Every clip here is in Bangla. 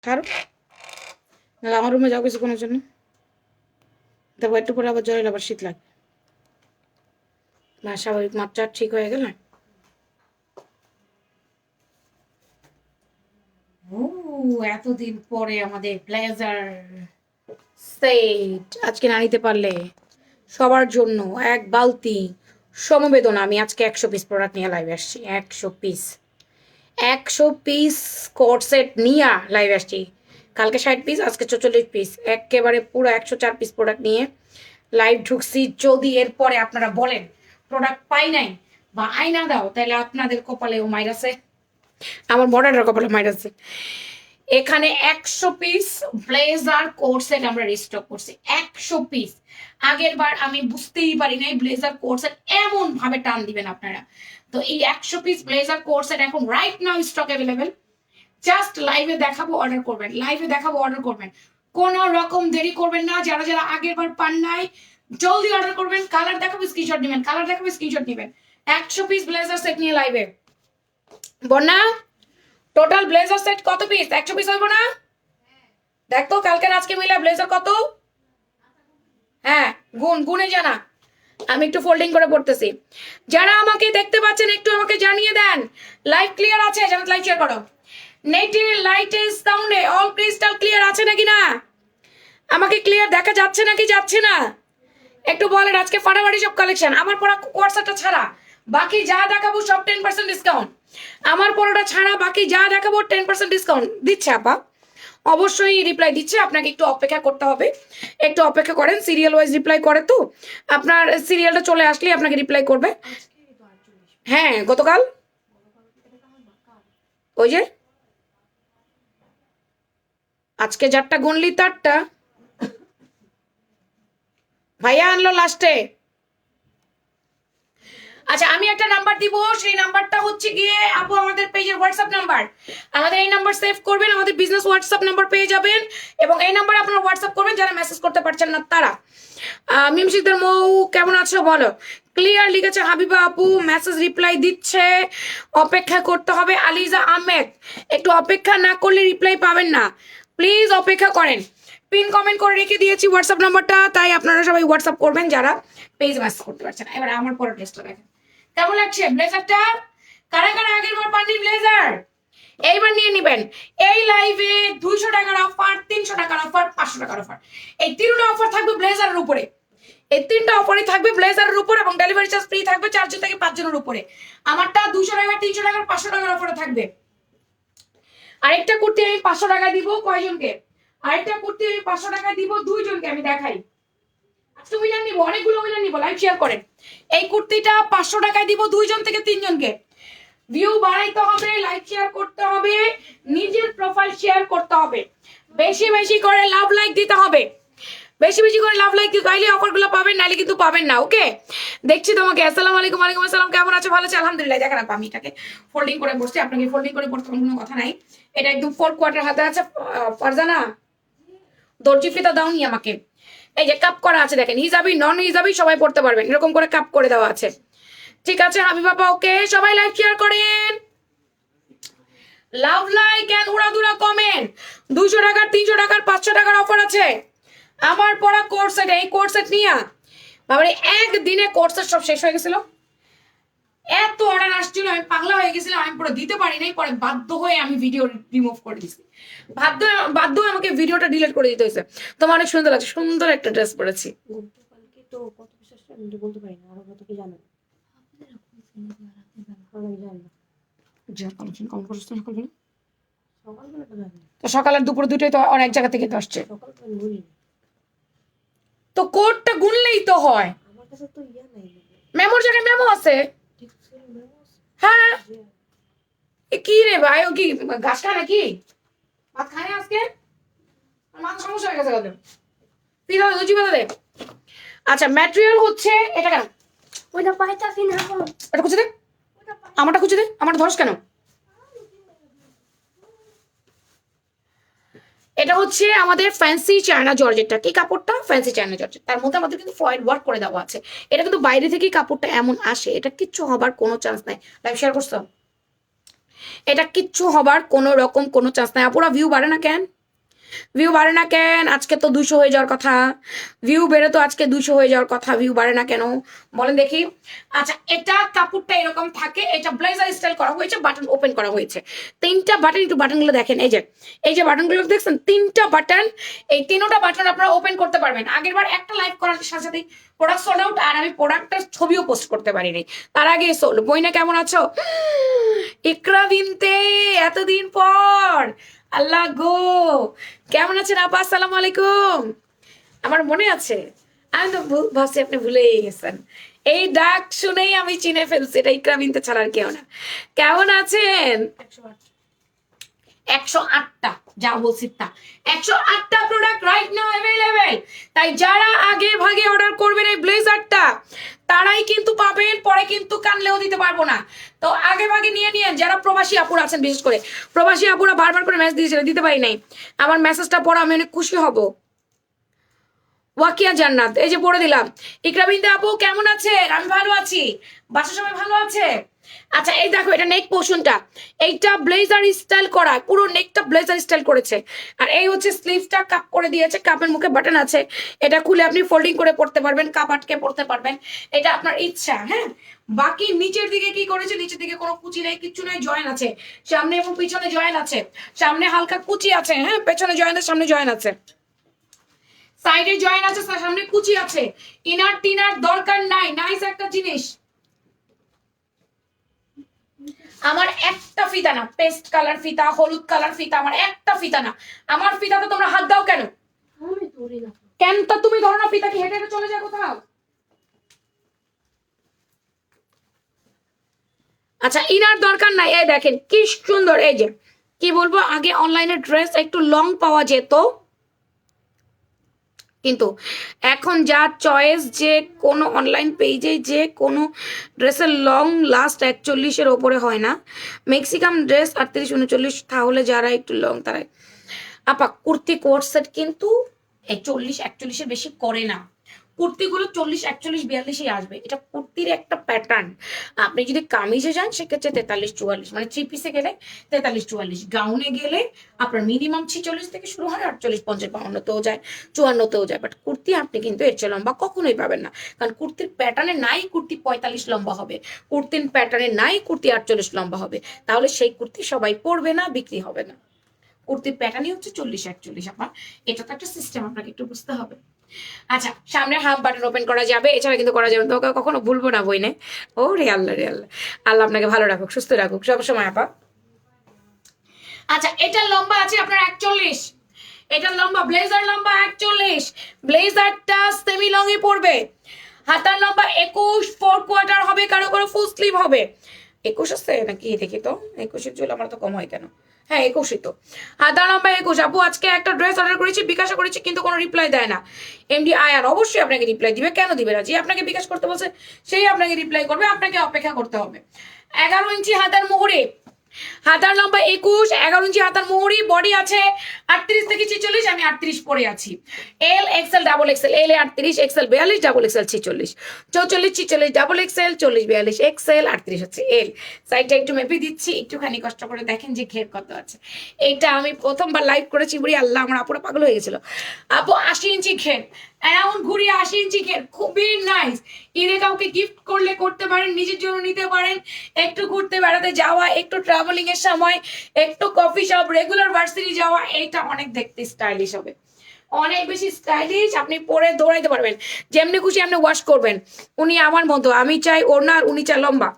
ছাড়ো, নাহলে আমার রুমে যাও কিছুক্ষণের জন্য। তারপর একটু পরে আবার জ্বর এলে আবার শীত লাগবে। বা স্বাভাবিক মাত্রা ঠিক হয়ে গেলে ও এতদিন পরে আমাদের ব্লেজার সেট আজকে না নিতে পারলে সবার জন্য এক বালতি সমবেদনা। আমি আজকে 100 পিস প্রোডাক্ট নিয়ে লাইভে আসছি। 100 পিস, 100 পিস কোট সেট নিয়ে লাইভে আসছি। কালকে 60 পিস, আজকে 44 পিস, একেবারে পুরো 104 পিস প্রোডাক্ট নিয়ে লাইভ ঢুকছি। যদি এরপরে আপনারা বলেন প্রোডাক্ট পাই নাই বা আইনা দাও, তাহলে আপনাদের কপালেও মাইরাছে, আমার মডার্নের কপালে মাইরাছে। এখানে 100 পিস ব্লেজার কোট সেট আমরা রিস্টক করছি। 100 পিস। আগের বার আমি বুঝতেই পারি নাই ব্লেজার কোট সেট এমন ভাবে টান দিবেন আপনারা। তো এই 100 পিস ব্লেজার কোট সেট এখন right now stock available. Just লাইভে দেখাবো, অর্ডার করবেন। লাইভে দেখাবো, অর্ডার করবেন। কোন রকম দেরি করবেন না। যারা যারা আগের বার পান নাই জলদি অর্ডার করবেন। কালার দেখাবো, স্ক্রিনশট নেবেন। কালার দেখাবো, স্ক্রিনশট নেবেন। 100 পিস ব্লেজার সেট নিয়ে লাইভে। বন্যা, টোটাল ব্লেজার সেট কত পিস? 100 পিস হইব না? দেখতো কালকের আজকে মিলে ব্লেজার কত? হ্যাঁ, গুনে জানা। আমি একটু ফোল্ডিং করে পড়তেছি। যারা আমাকে দেখতে পাচ্ছেন একটু আমাকে জানিয়ে দেন লাইভ ক্লিয়ার আছে। যেন লাইভ শেয়ার করো। নেটে লাইটে সাউন্ডে অল ক্রিস্টাল ক্লিয়ার আছে নাকি না? আমাকে ক্লিয়ার দেখা যাচ্ছে নাকি যাচ্ছে না একটু বলেন। আজকে ফাটাফাটি সব কালেকশন আমার পরা কোয়ার্সাটা ছাড়া বাকি যা দেখাবো সব 10% ডিসকাউন্ট। আমার পরাটা ছাড়া বাকি যা দেখাবো 10% ডিসকাউন্ট দিচ্ছে আপা। অবশ্যই রিপ্লাই দিচ্ছে, আপনাকে একটু অপেক্ষা করতে হবে। একটু অপেক্ষা করেন, সিরিয়াল ওয়াইজ রিপ্লাই করে তো। আপনার সিরিয়ালটা চলে আসলেই আপনাকে রিপ্লাই করবে। হ্যাঁ, গতকাল ওই যে আজকে যারটা গুনলি তারটা ভাইয়া আনলো লাস্টে। আচ্ছা, আমি একটা নাম্বার দিব, সেই নাম্বারটা হচ্ছে গিয়ে আপু আমাদের পেজের হোয়াটসঅ্যাপ নাম্বার। আমাদের এই নাম্বার সেভ করবেন, আমাদের বিজনেস হোয়াটসঅ্যাপ নাম্বার পেয়ে যাবেন এবং এই নাম্বারে আপনারা হোয়াটসঅ্যাপ করবেন যারা মেসেজ করতে পারছেন না তারা। মিমশিকদার মৌ কেমন আছো বলো। ক্লিয়ার লিখেছে হাবিবা আপু, মেসেজ রিপ্লাই দিচ্ছে। অপেক্ষা করতে হবে। আলিজা আহমেদ, একটু অপেক্ষা না করলে রিপ্লাই পাবেন না, প্লিজ অপেক্ষা করেন। পিন কমেন্ট করে রেখে দিয়েছি হোয়াটসঅ্যাপ নাম্বারটা, তাই আপনারা সবাই হোয়াটসঅ্যাপ করবেন যারা পেজ মেসেজ করতে পারছেন। এবার আমার পরের টেস্টটা দেখেন কেমন লাগছে ব্লেজারটা। কারা কারা আগের বার পাননি ব্লেজার এইবার নিয়ে নিবেন। এই লাইভে 200 টাকার অফার, 300 টাকার অফার, 500 টাকার অফার, এই তিনটা অফার থাকবে ব্লেজারের উপরে। এই তিনটা অফারই থাকবে ব্লেজারের উপর এবং ডেলিভারি চার্জ ফ্রি থাকবে 4 জন থেকে 5 জনের উপরে। আমারটা 200 টাকা, 300 টাকার, 500 টাকার অফারে থাকবে। আরেকটা কুর্তি আমি 500 টাকা দিব কয়জনকে? আরেকটা কুর্তি আমি 500 টাকা দিব 2 জনকে। আমি দেখাই, আজকে উইনার নিব, অনেকগুলো উইনার নিব। লাইভ শেয়ার করেন। এই কুর্তিটা 500 টাকায় দিব 2 জন থেকে 3 জনকে। ভিউ বাড়াইতে হবে, লাইক শেয়ার করতে হবে, নিজের প্রোফাইল শেয়ার করতে হবে, বেশি বেশি করে লাভ লাইক দিতে হবে। বেশি বেশি করে লাভ লাইক দিতে তাইলে অফারগুলো পাবেন, নাইলে কিন্তু পাবেন না। ওকে, দেখছি তোমাকে। আসসালামু আলাইকুম। ওয়ালাইকুম আসসালাম। কেমন আছো? ভালো আছো? আলহামদুলিল্লাহ। দেখেন আমি এটাকে ফোল্ডিং করে বসছি, আপনাকে ফোল্ডিং করে পড়তে কোনো কথা নাই। এটা একদম 4 কোয়ার্টার হাতে আছে। ফারজানা, দর্জি ফিতা দাওনি আমাকে। এই যে কাপ করা আছে দেখেন, হিজাবি নন হিজাবি সবাই পড়তে পারবেন, এরকম করে কাপ করে দেওয়া আছে। ঠিক আছে হাবিবা আপা, ওকে। সবাই লাইভ শেয়ার করেন, লাভ লাইক এন্ড উড়াদুরা কমেন্ট। 200 টাকার, 300 টাকার, 500 টাকার অফার আছে আমার পড়া কোর্স সেট। এই কোর্স সেট নিয়ে বাবারে একদিনে কোর্স সেট সব শেষ হয়ে গেছিল। এত অর্ডার আসছিল, আমি পাগলা হয়ে গেছিলাম। আমি পুরো দিতে পারি নাই, পরে বাধ্য হয়ে আমি ভিডিও রিমুভ করে দিয়েছি। বাধ্য বাধ্য হয়ে আমাকে ভিডিওটা ডিলিট করে দিতে হয়েছে। তোমার অনেক সুন্দর লাগছে, সুন্দর একটা ড্রেস পরেছি। গতকালকে তো কত পিস আসছে আমি তো বলতে পারি না, আরো কত কি জানো আমি জানি না। সকালবেলা তো জানি, তো সকালের দুপুর দুটোই তো অনেক জায়গা থেকে তো আসছে। সকালবেলা বলি তো কোডটা গুনলেই তো হয়। আমার কাছে তো ইয়া নাই, মেমোর জায়গায় মেমো আছে। ঠিক ছিল মেমো আছে হ্যাঁ, যে এ কি রে ভাই, ও কি ঘাস খায় নাকি? ভাত খায় না আজকে? মাথা সমস্যা হয়ে গেছে কত। পিদা লুচি পাতা দে। আচ্ছা, ম্যাটেরিয়াল হচ্ছে এটা। কেন ওইটা পাইতাছি না এখন। এটা খুঁজে দে, আমারটা খুঁজে দে। আমার ধরস কেন? এটা হচ্ছে আমাদের ফ্যান্সি চায়না জর্জেটটা। কি কাপড়টা? Fancy China georgette. তার মধ্যে আমাদের কিন্তু ফয়েল ওয়ার্ক করে দেওয়া আছে। এটা কিন্তু বাইরে থেকেই কাপড়টা এমন আসে, এটা কিচ্ছু হবার কোনো চান্স নাই। লাইভ শেয়ার করছো? এটা কিচ্ছু হবার কোনো রকম কোনো চান্স নাই। আপুরা ভিউ বাড়ে না কেন? ভিউ বাড়ে না কেন? আজকে তো 200 হয়ে যাওয়ার কথা, ভিউ বেড়ে তো আজকে 200 হয়ে যাওয়ার কথা, ভিউ বাড়ে না কেন বলেন দেখি। আচ্ছা, এটা কাপড়টা এরকম থাকে, এটা ব্লেজার স্টাইল করা হয়েছে, বাটন ওপেন করা হয়েছে, 3টা বাটন, একটু বাটনগুলো দেখেন, এই যে বাটনগুলো দেখছেন, 3টা বাটন, এই 3টা বাটন আপনারা ওপেন করতে পারবেন। আগের বার একটা লাইভ করার সাথে সাথে প্রোডাক্ট সোল্ড আউট, আর আমি প্রোডাক্টের ছবিও পোস্ট করতে পারিনি, তার আগে সোল্ড। বইনা কেমন আছো? ইকরা বিনতে, এতদিন পর, আল্লাহ গো, কেমন আছেন আপা? আসসালামু আলাইকুম। আমার মনে আছে, আমি তো ভাবছি আপনি ভুলেই গেছেন। এই ডাক শুনেই আমি চিনে ফেলছি, এটা ইকরা বিনতে ছাড়া আর কেউ না। কেমন আছেন? 108টা, যা বলছি তা, 108টা প্রোডাক্ট রাইট নাও অ্যাভেলেবেল। তাই যারা আগে ভাগে অর্ডার করবেন এই ব্লেজারটা, তারাই কিন্তু পাবেন, পরে কিন্তু কানলেও দিতে পারবো না। তো আগে ভাগে নিয়ে নিয়েন। যারা প্রবাসী আপুরা আছেন, বিশেষ করে প্রবাসী আপুরা বারবার করে মেসেজ দিয়েছিলেন, দিতে পারি নাই, আমার মেসেজটা পড়া আমি অনেক খুশি হব। ওয়াকিয়া জান্নাত, এই যে পড়ে দিলাম। ইকরা বিনতে আপু কেমন আছেন? আমি ভালো আছি, বাসার সবাই ভালো আছে? আচ্ছা, এই দেখো, এটা নেক পোর্শনটা, এইটা ব্লেজার স্টাইল করা, পুরো নেকটা ব্লেজার স্টাইল করেছে। আর এই হচ্ছে স্লিভসটা, কাপ করে দিয়েছে, কাপের মুখে বাটন আছে, এটা খুলে আপনি ফোল্ডিং করে পড়তে পারবেন, কাপ আটকে পড়তে পারবেন, এটা আপনার ইচ্ছা। হ্যাঁ, বাকি নিচের দিকে কি করেছে, নিচের দিকে কোনো কুচি নেই, কিচ্ছু নেই, জয়েন আছে সামনে এবং পিছনে, জয়েন আছে সামনে, হালকা কুচি আছে, হ্যাঁ পেছনে জয়েন আছে, সামনে জয়েন আছে, সাইডে জয়েন আছে, সামনে কুচি আছে। ইনার টিনার দরকার নাই, নাইস একটা জিনিস। আমার একটা ফিতা না, পেস্ট কালার ফিতা, হলুদ কালার ফিতা, আমার একটা ফিতা না। আমার ফিতাতে তোমরা হাত দাও কেন? আমি ধরি না। কেন তা তুমি ধরো না? ফিতা কি হেঁটে হেঁটে চলে যায় কোথাও? আচ্ছা, ইনার দরকার নাই। এই দেখেন কি সুন্দর, এই যে কি বলবো, আগে অনলাইনে ড্রেস একটু লং পাওয়া যেত, কিন্তু এখন যা চয়েস, যে কোনো অনলাইন পেজে যে কোনো ড্রেসের লং লাস্ট 41-এর ওপরে হয় না, ম্যাক্সিমাম ড্রেস 38-39, তাহলে যারা একটু লং তারাই। আপা কুর্তি কোট সেট কিন্তু 40-41-এর বেশি করে না, কুর্তিগুলো 40-41-42-এই আসবে। এটা কুর্তির একটা প্যাটার্ন। আপনি যদি কামিজে যান সেক্ষেত্রে 43-44, মানে 3 পিসে গেলে 43-44, গাউনে গেলে আপনার মিনিমাম 46 থেকে শুরু হয়, 48-50-52-তেও যায়, 54-তেও যায়। বাট কুর্তি আপনি কিন্তু এর চেয়ে লম্বা কখনোই পাবেন না, কারণ কুর্তির প্যাটার্নে নাই কুর্তি 45 লম্বা হবে, কুর্তির প্যাটার্নে নাই কুর্তি 48 লম্বা হবে, তাহলে সেই কুর্তি সবাই পরবে না, বিক্রি হবে না। কুর্তির প্যাটার্নই হচ্ছে 40-41। আপনার এটা তো একটা সিস্টেম, আপনাকে একটু বুঝতে হবে। আচ্ছা, সামনে হাফ বাটন ওপেন করা যাবে, এছাড়া কিন্তু করা যাবে না। তোকে কখনো ভুলবো না বইনে। ও রে আল্লাহ, রে আল্লাহ, আল্লাহ আপনাকে ভালো রাখুক, সুস্থ রাখুক সবসময় আপা। আচ্ছা, এটার লম্বা আছে আপনার 41, এটার লম্বা, ব্লেজার লম্বা 41, ব্লেজারটা সেমি লং এ পড়বে, হাতার লম্বা 21, 4/4 হবে, কারো কারো ফুল স্লিভ হবে। 21 আছে নাকি দেখি তো, 21-এর জন্য আমার তো কম হয় কেন? হ্যাঁ 21-ই তো, হাতার লম্বা 21। আপু আজকে একটা ড্রেস অর্ডার করেছি, বিকাশে করেছি, কিন্তু কোনো রিপ্লাই দেয় না। এমডি আয়ান অবশ্যই আপনাকে রিপ্লাই দিবে, কেন দিবে না? যে আপনাকে বিকাশ করতে বলছে সেই আপনাকে রিপ্লাই করবে, আপনাকে অপেক্ষা করতে হবে। 11 ইঞ্চি হাতার মোহরে, হাতার লম্বা 21, 11 ইঞ্চি হাতার মোহরি, বডি আছে 38-46, আমি 38 পরে আছি। L XL double XL, L এ 38, XL 42, double XL 46, 44-46 double XL, 40-42 XL, 38 হচ্ছে এল। সাইডটা একটু মেপে দিচ্ছি, একটুখানি কষ্ট করে দেখেন যে ঘের কত আছে। এইটা আমি প্রথমবার লাইভ করেছি, বলি আল্লাহ আমার আপুরা পাগল হয়ে গেছিল। আপু 80 ইঞ্চি ঘের, অ্যারাউন্ড ঘুরিয়ে 80 ইঞ্চি ঘের, খুবই নাইস। ঈদে কাউকে গিফট করলে করতে পারেন, নিজের জন্য নিতে পারেন, একটু ঘুরতে বেড়াতে যাওয়া, একটু ট্রাভেলিং এর সময়, একটু কফি শপ, রেগুলার ভার্সিটি যাওয়া, এইটা অনেক দেখতে স্টাইলিশ হবে, অনেক বেশি স্টাইলিশ। আপনি পরে দৌড়াইতে পারবেন, যেমনি খুশি আপনি ওয়াশ করবেন। উনি আমার মতো, আমি চাই ওড়না, উনি চাই লম্বা।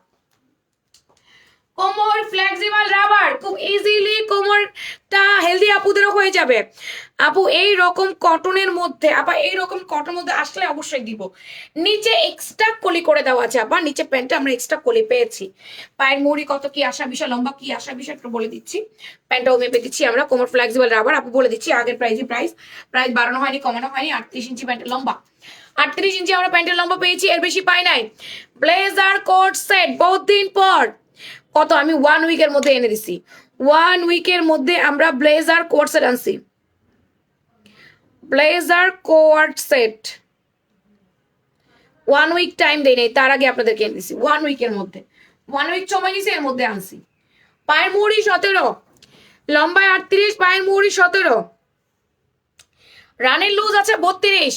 কোমর ফ্লেক্সিবল রাবার, খুব ইজিলি কোমরটা হেলদি আপুদেরও হয়ে যাবে। আপু এই রকম কটনের মধ্যে, আপা এই রকম কটনের মধ্যে আসলে অবশ্যই দিব। নিচে এক্সট্রা কলি করে দেওয়া আছে আপা, নিচে প্যান্টটা আমরা এক্সট্রা কলি পেয়েছি। পায়ের মুড়ি কত কি আসা বিষয়, লম্বা কি আসা বিষয় একটু বলে দিচ্ছি। প্যান্টটাও মেপে দিচ্ছি আমরা, কোমর ফ্লেক্সিবল রাবার। আপু বলে দিচ্ছি আগের প্রাইস বাড়ানো হয়নি, কমানো হয়নি। 38 ইঞ্চি প্যান্টের লম্বা, 38 ইঞ্চি আমরা প্যান্টের লম্বা পেয়েছি, এর বেশি পাই নাই। ব্লেজার কোট সেট বহুত দিন পর, কত আমি 1 উইকের মধ্যে এনে দিছি, 1 উইকের মধ্যে আমরা ব্লেজার কোট সেট আনছি, blazer coat set 1 week time দেই নাই, তার আগে আপনাদেরকে এনে দিছি 1 উইকের মধ্যে, 1 উইক সময় নিছি, এর মধ্যে আনছি পায়ের মুহুরি 17, লম্বায় 38, পায়ের মুহুরি 17, রানের লুজ আছে 32,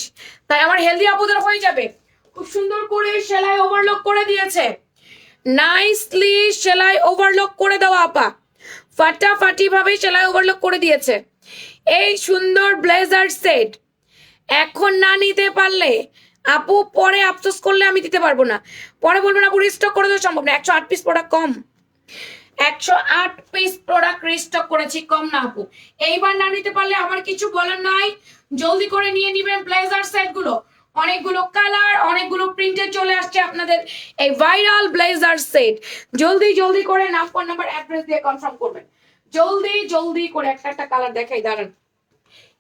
তাই আমার হেলদি আপুদের হয়ে যাবে। খুব সুন্দর করে সেলাই ওভারলক করে দিয়েছে, নাইসলি সেলাই ওভারলক করে দেওয়া আপা, ফাটাফাটি ভাবে সেলাই ওভারলক করে দিয়েছে। এই সুন্দর ব্লেজার সেট এখন না নিতে পারলে আপু পরে আফসোস করলে আমি দিতে পারবো না, পরে বলবেন আপু রিস্টক করে দেওয়া সম্ভব না। 108 পিস প্রোডাক্ট কম, 108 পিস প্রোডাক্ট রিস্টক করেছি, কম না আপু। এইবার না নিতে পারলে আমার কিছু বলার নাই, জলদি করে নিয়ে নিবেন ব্লেজার সেট গুলো। অনেকগুলো কালার, অনেকগুলো প্রিন্টে চলে আসছে আপনাদের এই ভাইরাল ব্লেজার সেট। জলদি জলদি করে নাম, ফোন নাম্বার, অ্যাড্রেস দিয়ে কনফার্ম করবেন। জলদি জলদি করে একটা একটা কালার দেখাই, দাঁড়ান।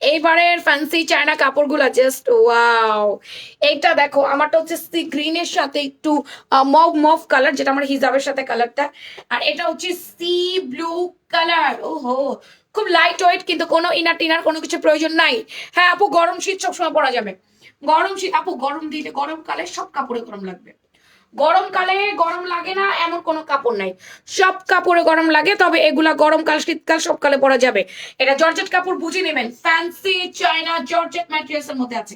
এইবারের ফ্যান্সি চায়না কাপড়গুলো জাস্ট ওয়াও। এইটা দেখো, আমারটা হচ্ছে সি গ্রিনের সাথে একটু মভ মভ কালার, যেটা আমার হিজাবের সাথে কালারটা, আর এটা হচ্ছে সি ব্লু কালার। ওহো, খুব লাইট ওয়েট, কিন্তু কোনো ইনার টিনার কোনো কিছু প্রয়োজন নাই। হ্যাঁ আপু, গরম শীত সবসময় পরা যাবে। গরম শীত আপু, গরম দিলে গরমকালে সব কাপড়ে গরম লাগবে। গরমকালে গরম লাগে না এমন কোনো কাপড় নাই, সব কাপড়ে গরম লাগে। তবে এগুলা গরমকাল শীতকাল সবকালে পরা যাবে। এটা জর্জেট কাপড়, বুঝে নেবেন, ফ্যান্সি চায়না জর্জেট ম্যাটেরিয়ালস এর মধ্যে আছে।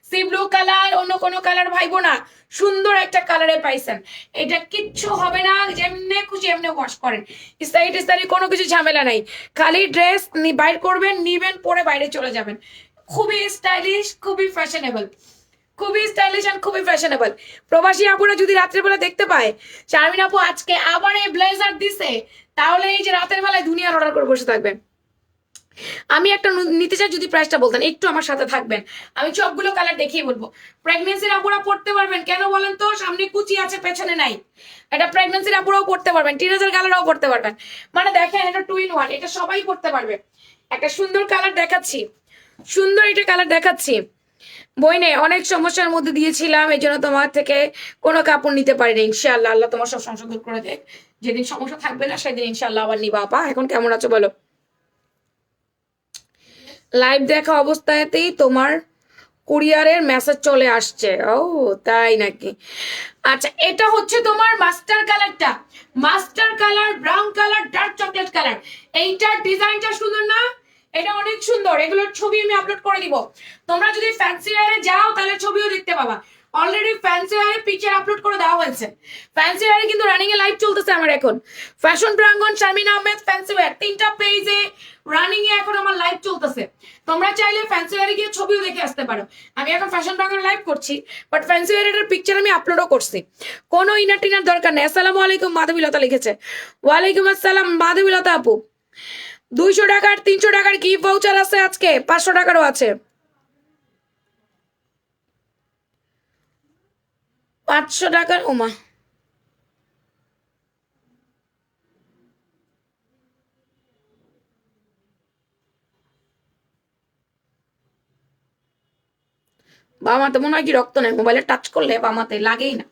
সি ব্লু কালার, অন্য কোনো কালার ভাইবো না, সুন্দর একটা কালারে পাইছেন। এটা কিচ্ছু হবে না, যেমনে খুশি এমনি ওয়াশ করেন, ইস্তারি কোনো কিছু ঝামেলা নাই। খালি ড্রেস বাইর করবেন, নিবেন, পরে বাইরে চলে যাবেন। খুবই স্টাইলিশ, খুবই ফ্যাশনেবল, খুবই স্টাইলিশ এন্ড খুবই ফ্যাশনেবল। প্রবাসী আপুরা যদি রাত্রেবেলা দেখতে পায় শারমিন আপু আজকে আবার এই ব্লেজার দিছে, তাহলে এই যে রাতের বেলায় দুনিয়ার অর্ডার করে বসে থাকবে। আমি একটা নিতে চাই, যদি প্রাইসটা বলতেন একটু আমার সাথে থাকবেন, আমি সবগুলো কালার দেখিয়ে বলবো। প্রেগনেন্সির আপুরা পড়তে পারবেন, কেন বলেন তো, সামনে কুচি আছে পেছনে নাই। এটা প্রেগনেন্সির আপুরাও পড়তে পারবেন, টিনেজার কালারও পড়তে পারবেন। মানে দেখেন, এটা 2 in 1, এটা সবাই পড়তে পারবে। একটা সুন্দর কালার দেখাচ্ছি, সুন্দর একটা কালার দেখাচ্ছি। বইনে অনেক সমস্যার মধ্যে দিয়েছিলাম, এই জন্য তোমার থেকে কোনো কাপড় নিতে পারিনি। ইনশাআল্লাহ আল্লাহ তোমার সব সমস্যা দূর করে দেয়। যেদিন সমস্যা থাকবে না সেদিন ইনশাআল্লাহ আবার নিবা আপা। এখন কেমন আছো বলো? লাইভ দেখা অবস্থাতেই তোমার কুরিয়ারের মেসেজ চলে আসছে। ও তাই নাকি? আচ্ছা, এটা হচ্ছে তোমার মাস্টার কালারটা, master colour, brown colour, dark chocolate colour. এইটার ডিজাইনটা সুন্দর না? এটা অনেক সুন্দর, এগুলোর ছবি আমি আপলোড করে দিব। তোমরা যদি ফ্যান্সি ওয়্যারে যাও তাহলে ছবিও দেখতে পাবা। অলরেডি ফ্যান্সি ওয়্যারে পিকচার আপলোড করে দেওয়া হয়েছে। ফ্যান্সি ওয়্যারে কিন্তু রানিং এ লাইভ চলতেছে আমার এখন। ফ্যাশন প্রাঙ্গণ, শারমিন আহমেদ, ফ্যান্সি ওয়্যার, 3টা পেজে রানিং এ এখন আমার লাইভ চলতেছে। তোমরা চাইলে ফ্যান্সি ওয়্যারে গিয়ে ছবিও দেখে আসতে পারো। আমি এখন ফ্যাশন প্রাঙ্গণ লাইভ করছি, বাট ফ্যান্সি ওয়্যারের পিকচার আমি আপলোডও করছি। কোনো ইনার টিনার দরকার নেই। আসসালামু আলাইকুম, মাধবীলতা লিখেছে। ওয়ালাইকুম আসসালাম মাধবীলতা আপু। 200 টাকার 300 টাকার গিফট ভাউচার আছে আজকে, 500 টাকারও আছে। 500 টাকার, ওমা বামাতে মনে হয় কি রক্ত নেই, মোবাইলে টাচ করলে বামাতে লাগেই না।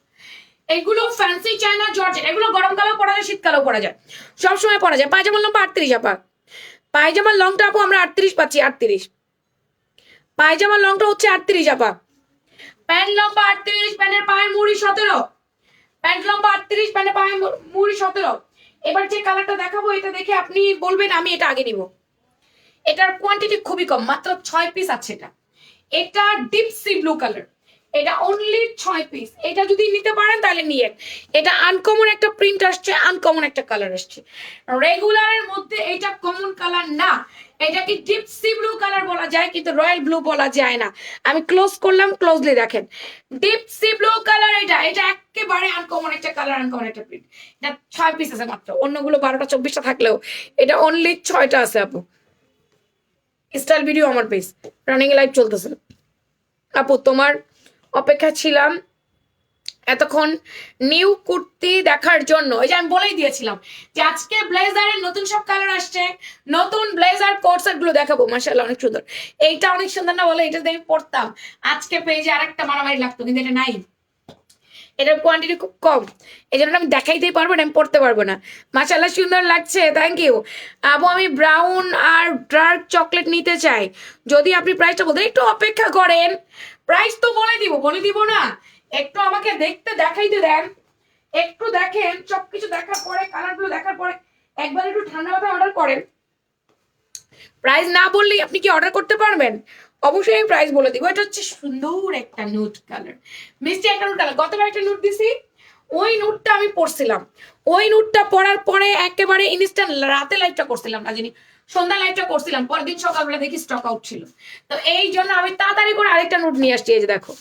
এগুলো ফ্যান্সি চায়না জর্জেট, এগুলো গরমকালেও পরা যায়, শীতকালেও পরা যায়, সবসময় পরা যায়। পায়জামার লম্বা 38 আপা, পায়জামার লংটা আপু আমরা 38 পাচ্ছি, 38। পায়জামার লংটা হচ্ছে 38 আপা। প্যান্ট লম্বা 38, প্যান্টের পায়ের মুড়ি 17, প্যান্ট লম্বা 38, প্যান্টের পায়ের মুড়ি 17। এবার যে কালারটা দেখাবো, এটা দেখে আপনি বলবেন আমি এটা আগে নিব। এটার কোয়ান্টিটি খুবই কম, মাত্র 6 পিস আছে। এটা এটা ডিপ সি ব্লু কালার, এটা অনলি 6 পিস। এটা যদি নিতে পারেন তাহলে নিয়ে। এটা আনকমন একটা প্রিন্ট আসছে, আনকমন একটা কালার আসছে। রেগুলারের মধ্যে এটা কমন কালার না, এটাকে ডিপ সি ব্লু কালার বলা যায়, কিন্তু রয়্যাল ব্লু বলা যায় না। আমি ক্লোজ করলাম, ক্লোজলি দেখেন, ডিপ সি ব্লু কালার। এটা এটা একেবারে আনকমন একটা কালার, আনকমন একটা প্রিন্ট। এটা 6 পিস আছে মাত্র, অন্যগুলো 12টা 24টা থাকলেও এটা অনলি 6টা আছে আপু। স্টাইল ভিডিও আমার পেজ, রানিং লাইভ চলতেছে আপু। তোমার অপেক্ষা ছিলাম এতক্ষণ নিউ কুর্তি দেখার জন্য। এই যে আমি বলেই দিয়েছিলাম যে আজকে ব্লেজারের নতুন সব কালার আসছে, নতুন ব্লেজার কোট সেট গুলো দেখাবো। মাশাআল্লাহ অনেক সুন্দর। এইটা অনেক সুন্দর না বলে, এটা যদি আমি পড়তাম আজকে পেজে আরেকটা মারামারি লাগতো, কিন্তু এটা নাই। এটার কোয়ান্টিটি খুব কম, এই জন্য আমি দেখাইতেই পারবো না, আমি পড়তে পারবো না। মাশাআল্লাহ সুন্দর লাগছে, থ্যাংক ইউ আপু। আমি ব্রাউন আর ডার্ক চকলেট নিতে চাই, যদি আপনি প্রাইসটা বলতেন। একটু অপেক্ষা করেন, প্রাইস তো বলে দিব না, একটু আমাকে দেখাইতে দেন। একটু দেখেন, সবকিছু দেখার পরে, কালারগুলো দেখার পরে একবার একটু ঠান্ডা মাথায় অর্ডার করেন। প্রাইস না বললেই আপনি কি অর্ডার করতে পারবেন? অবশ্যই আমি প্রাইস বলে দিব। এটা হচ্ছে সুন্দর একটা নুট কালার, মিষ্টি একটা নুট কালার। গতবার একটা নুট দিছি, ওই নুটটা আমি পরছিলাম। ওই নুটটা পরার পরে একেবারে ইনস্ট্যান্ট রাতে লাইভটা করছিলাম না জানি, সন্ধ্যা লাইভটা করছিলাম, পরের দিন সকালবেলা দেখি স্টক আউট ছিল। তো এই জন্য আমি তাড়াতাড়ি করে আরেকটা নোট নিয়ে আসছি। এই যে দেখো,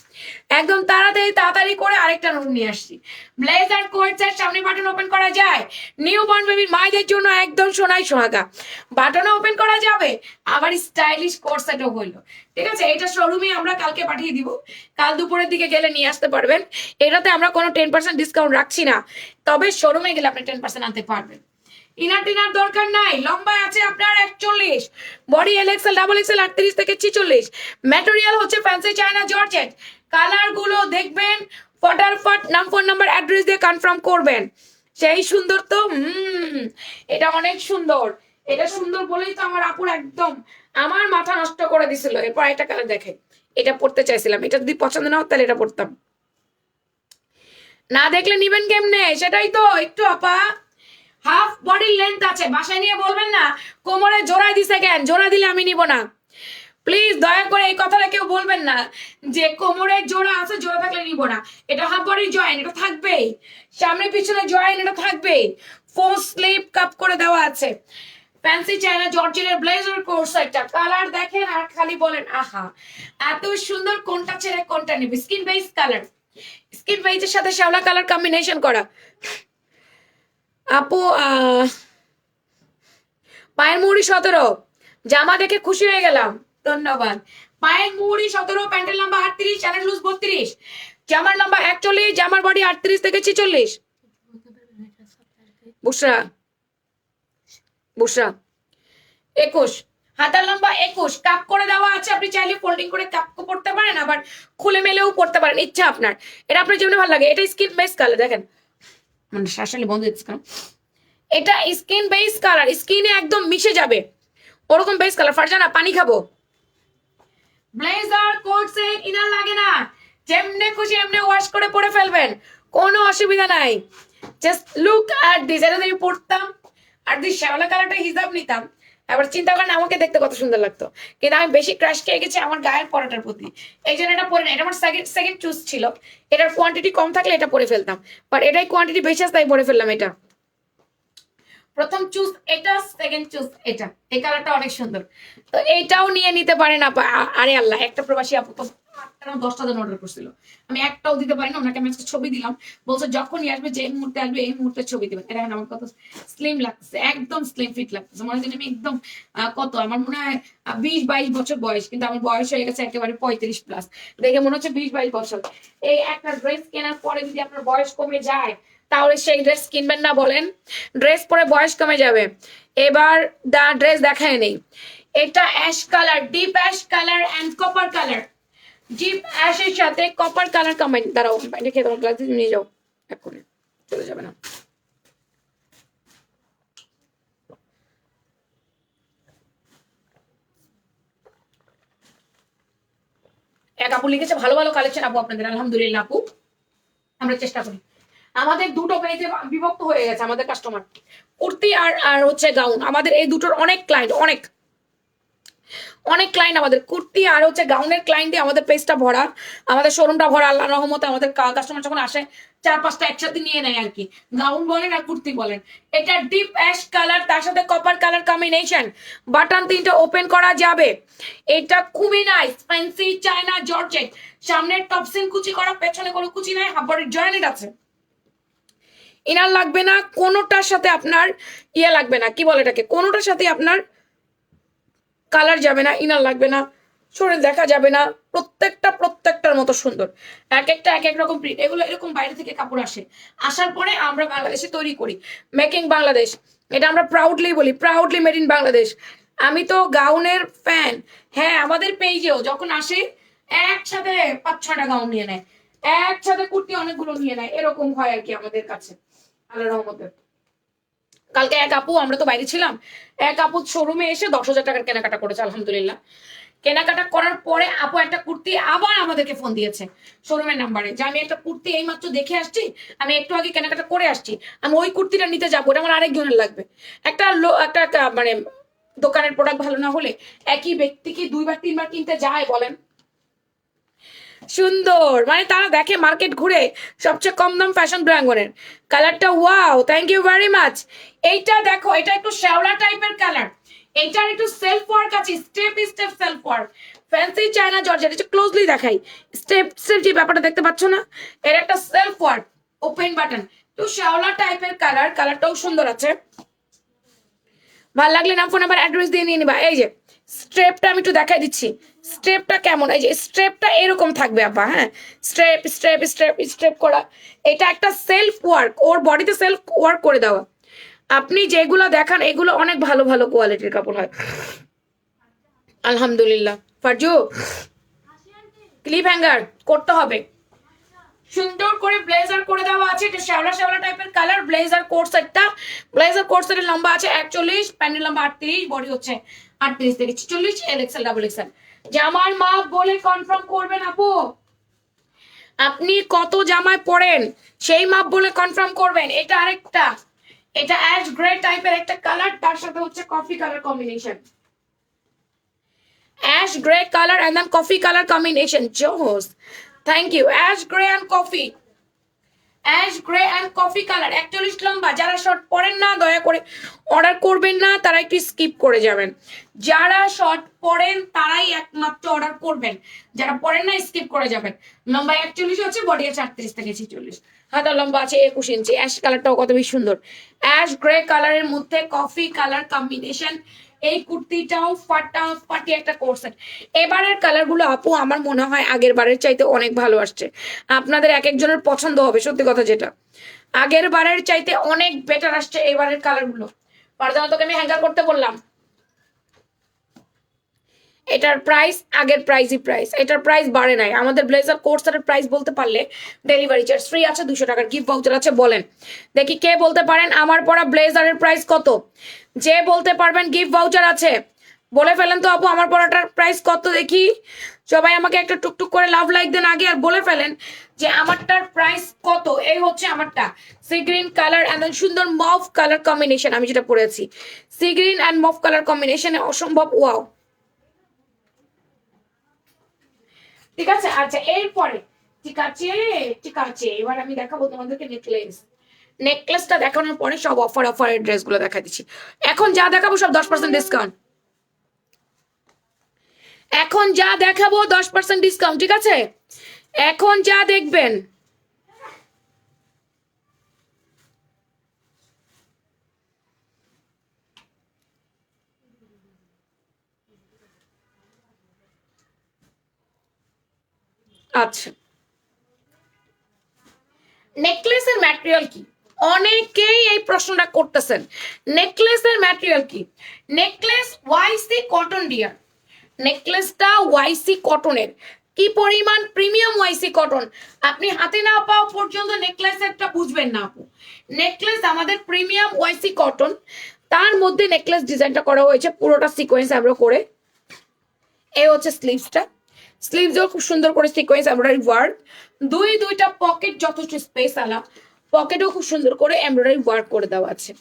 একদম তাড়াতাড়ি করে আরেকটা নোট নিয়ে আসছি। ব্লেজার কোটসের সামনে বাটন ওপেন করা যায়, নিউ বর্ন বেবির মায়েদের জন্য একদম সোনাই সোহাগা। বাটনও ওপেন করা যাবে, আবার স্টাইলিশ কোট সেটও হইলো। ঠিক আছে, এটা শোরুমে আমরা কালকে পাঠিয়ে দিব, কাল দুপুরের দিকে গেলে নিয়ে আসতে পারবেন। এটাতে আমরা কোনো 10% ডিসকাউন্ট রাখছি না, তবে শোরুমে গেলে আপনি 10% আনতে পারবেন। ইনার টিনার দরকার নাই, লম্বা আছে আপনার 41, বডি এল এক্সেল ডাবল এক্সেল 38 থেকে 46, ম্যাটেরিয়াল হচ্ছে ফ্যান্সি চায়না জর্জেট। কালার গুলো দেখবেন, ফটাফট নাম ফোন নাম্বার অ্যাড্রেস দিয়ে কনফার্ম করবেন। সেই সুন্দর তো, এটা অনেক সুন্দর। এটা সুন্দর বলেই তো আমার আপুর একদম আমার মাথা নষ্ট করে দিছিল। এরপর একটা কালার দেখে, এটা পড়তে চাইছিলাম, এটা যদি পছন্দ না হতো তাহলে এটা পড়তাম না। দেখলে নিবেন কেমনে, সেটাই তো একটু আপা। হাফ বডির লেন্থ আছে, বাসায় নিয়ে বলবেন না কোমরে জোড়াই দিছে কেন, জোড়া দিলে আমি নিব না। প্লিজ দয়া করে এই কথাটা কেউ বলবেন না যে কোমরে জোড়া আছে, জোড়া থাকলে নিব না। এটা হাফ বডির জয়েন, এটা থাকবেই। সামনে পিছনে জয়েন, এটা থাকবেই। ফোর স্লিভ কাপ করে দেওয়া আছে। ফ্যান্সি চায়না জর্জেটের ব্লেজার কোর্স, একটা কালার দেখেন আর খালি বলেন আহা এত সুন্দর, কোনটা ছেড়ে কোনটা নেবে। স্কিন বেস কালার, স্কিন বেসের সাথে শ্যাওলা কালার কম্বিনেশন করা। আপু পায়ের মুড়ি 17, জামা দেখে খুশি হয়ে গেলাম, ধন্যবাদ। পায়ের মুড়ি 17, প্যান্টের লম্বা 38, চ্যানেল লুজ 32, জামার লম্বা 41, জামার বডি 38 থেকে 46। বুসরা বুসরা 21, হাতার লম্বা 21, কাপ করে দেওয়া আছে। আপনি চাইলে ফোল্ডিং করে কাপ পড়তে পারেন, আবার খুলে মেলেও পড়তে পারেন, ইচ্ছা আপনার। এটা আপনার যেমন ভালো লাগে। এটা স্কিন বেস কালার, দেখেন মানে শাসালে বন্ধ হচ্ছে কেন। এটা স্কিন বেস কালার, স্কিনে একদম মিশে যাবে ওরকম বেস কালার। ফারজানা পানি খাবো। ব্লেজার কোট সেট ইনার লাগে না, যেমনে খুশি এমনি ওয়াশ করে পরে ফেলবেন, কোনো অসুবিধা নাই। Just look at this. এটা যদি পড়তাম আর দিস শ্যাওলা কালারটা হিজাব নিতাম, এবার চিন্তা করেন আমাকে দেখতে কত সুন্দর লাগতো। কিন্তু আমি বেশি ক্রাশ খেয়ে গেছি আমার গায়ের পরাটার প্রতি, এই জন্য এটা পরে না। এটা আমার সেকেন্ড চুজ ছিল, এটার কোয়ান্টিটি কম থাকলে এটা পরে ফেলতাম, বাট এটাই কোয়ান্টিটি বেশি আছে তাই পরে ফেললাম। এটা প্রথম চুজ, এটা সেকেন্ড চুজ। এটা এই কালারটা অনেক সুন্দর, তো এইটাও নিয়ে নিতে পারেন আপা। আরে আল্লাহ, একটা প্রবাসী আপু তো 10টা জন অর্ডার করছিল, আমি একটাও দিতে পারি না। ওনাকে আমি আজকে ছবি দিলাম, বলছে যখনই আসবে, যে মুহূর্তে আসবে এই মুহূর্তে ছবি দিবেন। এটা আমার কত স্লিম লাগছে, একদম স্লিম ফিট লাগছে। মনে হয় আমি একদম কত, আমার মনে হয় 20-22 বছর বয়স, কিন্তু আমার বয়স হয়ে গেছে একেবারে 35+। দেখে মনে হচ্ছে 20-22 বছর। এই একটা ড্রেস কেনার পরে যদি আপনার বয়স কমে যায়, তাহলে সেই ড্রেস কিনবেন না বলেন? ড্রেস পরে বয়স কমে যাবে। এবার ড্রেস দেখায় নেই। এটা ash colour, deep ash colour and copper colour. Deep অ্যাশের সাথে কপার কালার কম্বাইন। দাঁড়াও, দেখে তোমার গ্লাস নিয়ে যাও, এক্ষুনি চলে যাবে না। এক আপু লিখেছে ভালো ভালো কালেকশন আপু আপনাদের। আলহামদুলিল্লাহ আপু, আমরা চেষ্টা করি। আমাদের দুটো পেজে বিভক্ত হয়ে গেছে আমাদের কাস্টমার, কুর্তি আর আর হচ্ছে গাউন। আমাদের এই দুটোর অনেক ক্লায়েন্ট, অনেক অনেক ক্লায়েন্ট আমাদের কুর্তি আর হচ্ছে গাউনের ক্লায়েন্টে আমাদের পেজটা ভরা, আমাদের শোরুমটা ভরা। আল্লাহ রহমতে আমাদের কাস্টমার যখন আসে 4-5টা একসাথে নিয়ে নেয় আর কি, গাউন বলেন আর কুর্তি বলেন। এটা ডিপ অ্যাশ কালার, তার সাথে কপার কালার কম্বিনেশন, বাটন 3টা ওপেন করা যাবে। এটা খুবই নাইস, ফ্যান্সি চায়না জর্জেট। সামনের টপসিন কুচি করা, পেছনে কোনো কুচি নাই, হাফ বডির জয়েন্ট আছে। ইনার লাগবে না কোনোটার সাথে, আপনার ইয়ে লাগবে না, কি বলে এটাকে, কোনোটার সাথে আপনার কালার যাবে না, ইনার লাগবে না, শরীর দেখা যাবে না। প্রত্যেকটার মতো সুন্দর, এক একটা এক এক রকম প্রিন্ট। এগুলো এরকম বাইরে থেকে কাপড় আসে, আসার পরে আমরা বাংলাদেশে তৈরি করি, মেকিং বাংলাদেশ। এটা আমরা প্রাউডলি বলি, প্রাউডলি মেড ইন বাংলাদেশ। আমি তো গাউনের ফ্যান। হ্যাঁ, আমাদের পেজেও যখন আসে একসাথে 5-6টা গাউন নিয়ে নেয়, একসাথে কুর্তি অনেকগুলো নিয়ে নেয়, এরকম হয় আর কি আমাদের কাছে, আল্লাহর রহমতে। কালকে এক আপু, আমরা তো বাইরে ছিলাম, এক আপু শোরুমে এসে 10,000 টাকার কেনাকাটা করেছে, আলহামদুলিল্লাহ। কেনাকাটা করার পরে আপু একটা কুর্তি আবার আমাদেরকে ফোন দিয়েছে শোরুমের নাম্বারে, যে আমি একটা কুর্তি এইমাত্র দেখে আসছি, আমি একটু আগে কেনাকাটা করে আসছি, আমি ওই কুর্তিটা নিতে যাবো, ওটা আমার আরেকজনের লাগবে। একটা মানে দোকানের প্রোডাক্ট ভালো না হলে একই ব্যক্তি কি 2 বার 3 বার কিনতে যায় বলেন? সুন্দর, মানে তারা দেখে মার্কেট ঘুরে সবচেয়ে কম দাম ফ্যাশন প্রাঙ্গনের কালারটা। Wow, thank you very much. এইটা দেখো, এটা একটু শ্যাওলা টাইপের কালার, এইটার একটু সেলফ ওয়ার্ক আছে, step step self work, fancy China georgette. এটা ক্লোজলি দেখাই, স্টেপ স্টেপ যে ব্যাপারটা দেখতে পাচ্ছ না, এর একটা সেলফ ওয়ার্ক, ওপেন বাটন, তো শ্যাওলা টাইপের কালার, কালারটাও সুন্দর আছে। ভালো লাগলে নাম ফোন নাম্বার অ্যাড্রেস দিয়ে নিয়ে নিবা। এই যে স্ট্রেপটা আমি একটু দেখাই দিচ্ছি, স্ট্রেপটা কেমন, এই যে স্ট্রেপটা এরকম থাকবে আপা, হ্যাঁ, স্ট্রেপ স্ট্রেপ স্ট্রেপ স্ট্রেপ করা, এটা একটা সেলফ ওয়ার্ক, ওর বডিতে সেলফ ওয়ার্ক করে দেওয়া। আপনি যেগুলো দেখান এগুলো অনেক ভালো ভালো কোয়ালিটির কাপড় হয় আলহামদুলিল্লাহ। ফারজু, ক্লিপ হ্যাঙ্গার করতে হবে, সুন্দর করে ব্লেজার করে দেওয়া আছে, এটা শ্যাওলা শ্যাওলা টাইপের কালার, ব্লেজার কোট সেটটা, ব্লেজার কোট সেটের লম্বা আছে 41, প্যান্টের লম্বা 38, বডি হচ্ছে 38 থেকে 46, এল এক্সেল ডাবল এক্সেল। জামার মাপ বলে কনফার্ম করবেন আপু, আপনি কত জামায় পড়েন সেই মাপ বলে কনফার্ম করবেন। এটা আরেকটা, এটা অ্যাশ গ্রে টাইপের একটা কালার, তার সাথে হচ্ছে coffee colour combination, ash gray color and then coffee color combination. Joss, thank you. Ash gray and coffee, ash grey and coffee colour, 41 লম্বা। যারা শর্ট পরেন না দয়া করে অর্ডার করবেন না, তারা একটু স্কিপ করে যাবেন। যারা শর্ট পরেন তারাই একমাত্র অর্ডার করবেন, যারা পরেন না স্কিপ করে যাবেন। লম্বা 41 হচ্ছে, বডি আছে 38 থেকে 46, হাতা লম্বা আছে 21 ইঞ্চি। অ্যাশ কালারটাও কত বেশি সুন্দর, অ্যাশ গ্রে কালারের মধ্যে কফি কালার কম্বিনেশন। এই কুর্তিটাও ফাটাফাটি একটা কোর্সেট। এবারের কালারগুলো আপু আমার মনে হয় আগের বারের চাইতে অনেক ভালো আসছে, আপনাদের এক একজনের পছন্দ হবে, সত্যি কথা যেটা, আগের বারের চাইতে অনেক বেটার আসছে এবারের কালারগুলো। ফারজানা তোকে আমি হ্যাঙ্গার করতে বললাম। এটার প্রাইস আগের প্রাইসই প্রাইস, এটার প্রাইস বাড়ে নাই। আমাদের ব্লেজার কোর্সের প্রাইস বলতে পারলে ডেলিভারি চার্জ ফ্রি আছে, 200 টাকার গিফট ভাউচার আছে। বলেন দেখি কে বলতে পারেন আমার পরা ব্লেজারের প্রাইস কত, যে বলতে পারবেন গিফট ভাউচার আছে বলে ফেলেন তো আপু আমার পরাটার প্রাইস কত দেখি। সবাই আমাকে একটা টুকটুক করে লাভ লাইক দেন আগে, আর বলে ফেলেন যে আমারটার প্রাইস কত। এই হচ্ছে আমারটা, সি গ্রিন কালার এন্ড সুন্দর মভ কালার কম্বিনেশন, আমি যেটা পরেছি sea green and mauve colour কম্বিনেশনে অসম্ভব ওয়াও। ঠিক আছে, আচ্ছা এরপরে ঠিক আছে ঠিক আছে, এবার আমি দেখাবো তোমাদেরকে নেকলেস। নেকলেসটা দেখানোর পরে সব অফারের ড্রেসগুলো দেখা দিচ্ছি। এখন যা দেখাবো সব 10% ডিসকাউন্ট, এখন যা দেখাবো 10% ডিসকাউন্ট, ঠিক আছে? এখন যা দেখবেন আচ্ছা, নেকলেসের ম্যাটেরিয়াল কি, অনেকেই এই প্রশ্নটা করতেছেন, নেকলেসের ম্যাটেরিয়াল কি? নেকলেস ওয়াইসি কটন ডিয়ার, নেকলেসটা ওয়াইসি কটনের। কি পরিমাণ প্রিমিয়াম ওয়াইসি কটন, আপনি হাতে না পাওয়া পর্যন্ত নেকলেসেরটা বুঝবেন না আপু। নেকলেস আমাদের প্রিমিয়াম ওয়াইসি কটন, তার মধ্যে নেকলেস ডিজাইনটা করা হয়েছে পুরোটা সিকোয়েন্স আমরা করে। এই হচ্ছে স্লিভসটা, স্লিভসও খুব সুন্দর করে সিকোয়েন্স এমব্রয়ডারি ওয়ার্ক, দুইটা পকেট যথেষ্ট স্পেস আলা, পকেটও খুব সুন্দর করে এমব্রয়ডারি ওয়ার্ক করে দেওয়া আছে।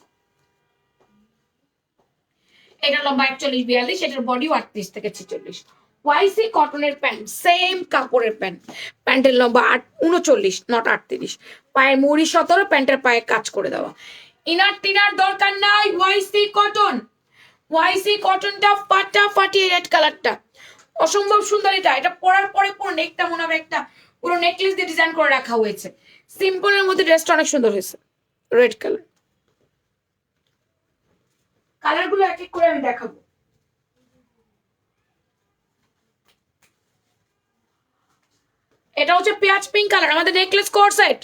এটা লম্বা 41-42, এটার বডি 38 থেকে 46। ওয়াইসি কটনের প্যান্ট, সেম কাপড়ের প্যান্ট, প্যান্টের লম্বা 39 নট 38, পায়ের মুড়ি 17, প্যান্টের পায়ে কাজ করে দেওয়া, ইনার টিনার দরকার নাই। ওয়াইসি কটন, ওয়াইসি কটনটা ফাটাফাটি, রেড কালারটা অসম্ভব সুন্দর। এটা পরার পরে পুরো নেকটা মনে হবে একটা পুরো নেকলেস দিয়ে ডিজাইন করে রাখা হয়েছে। সিম্পলের মধ্যে ড্রেসটা অনেক সুন্দর হয়েছে, রেড কালার। কালারগুলো এক এক করে আমি দেখাবো। এটা হচ্ছে পেঁয়াজ পিঙ্ক কালার, আমাদের necklace coat set,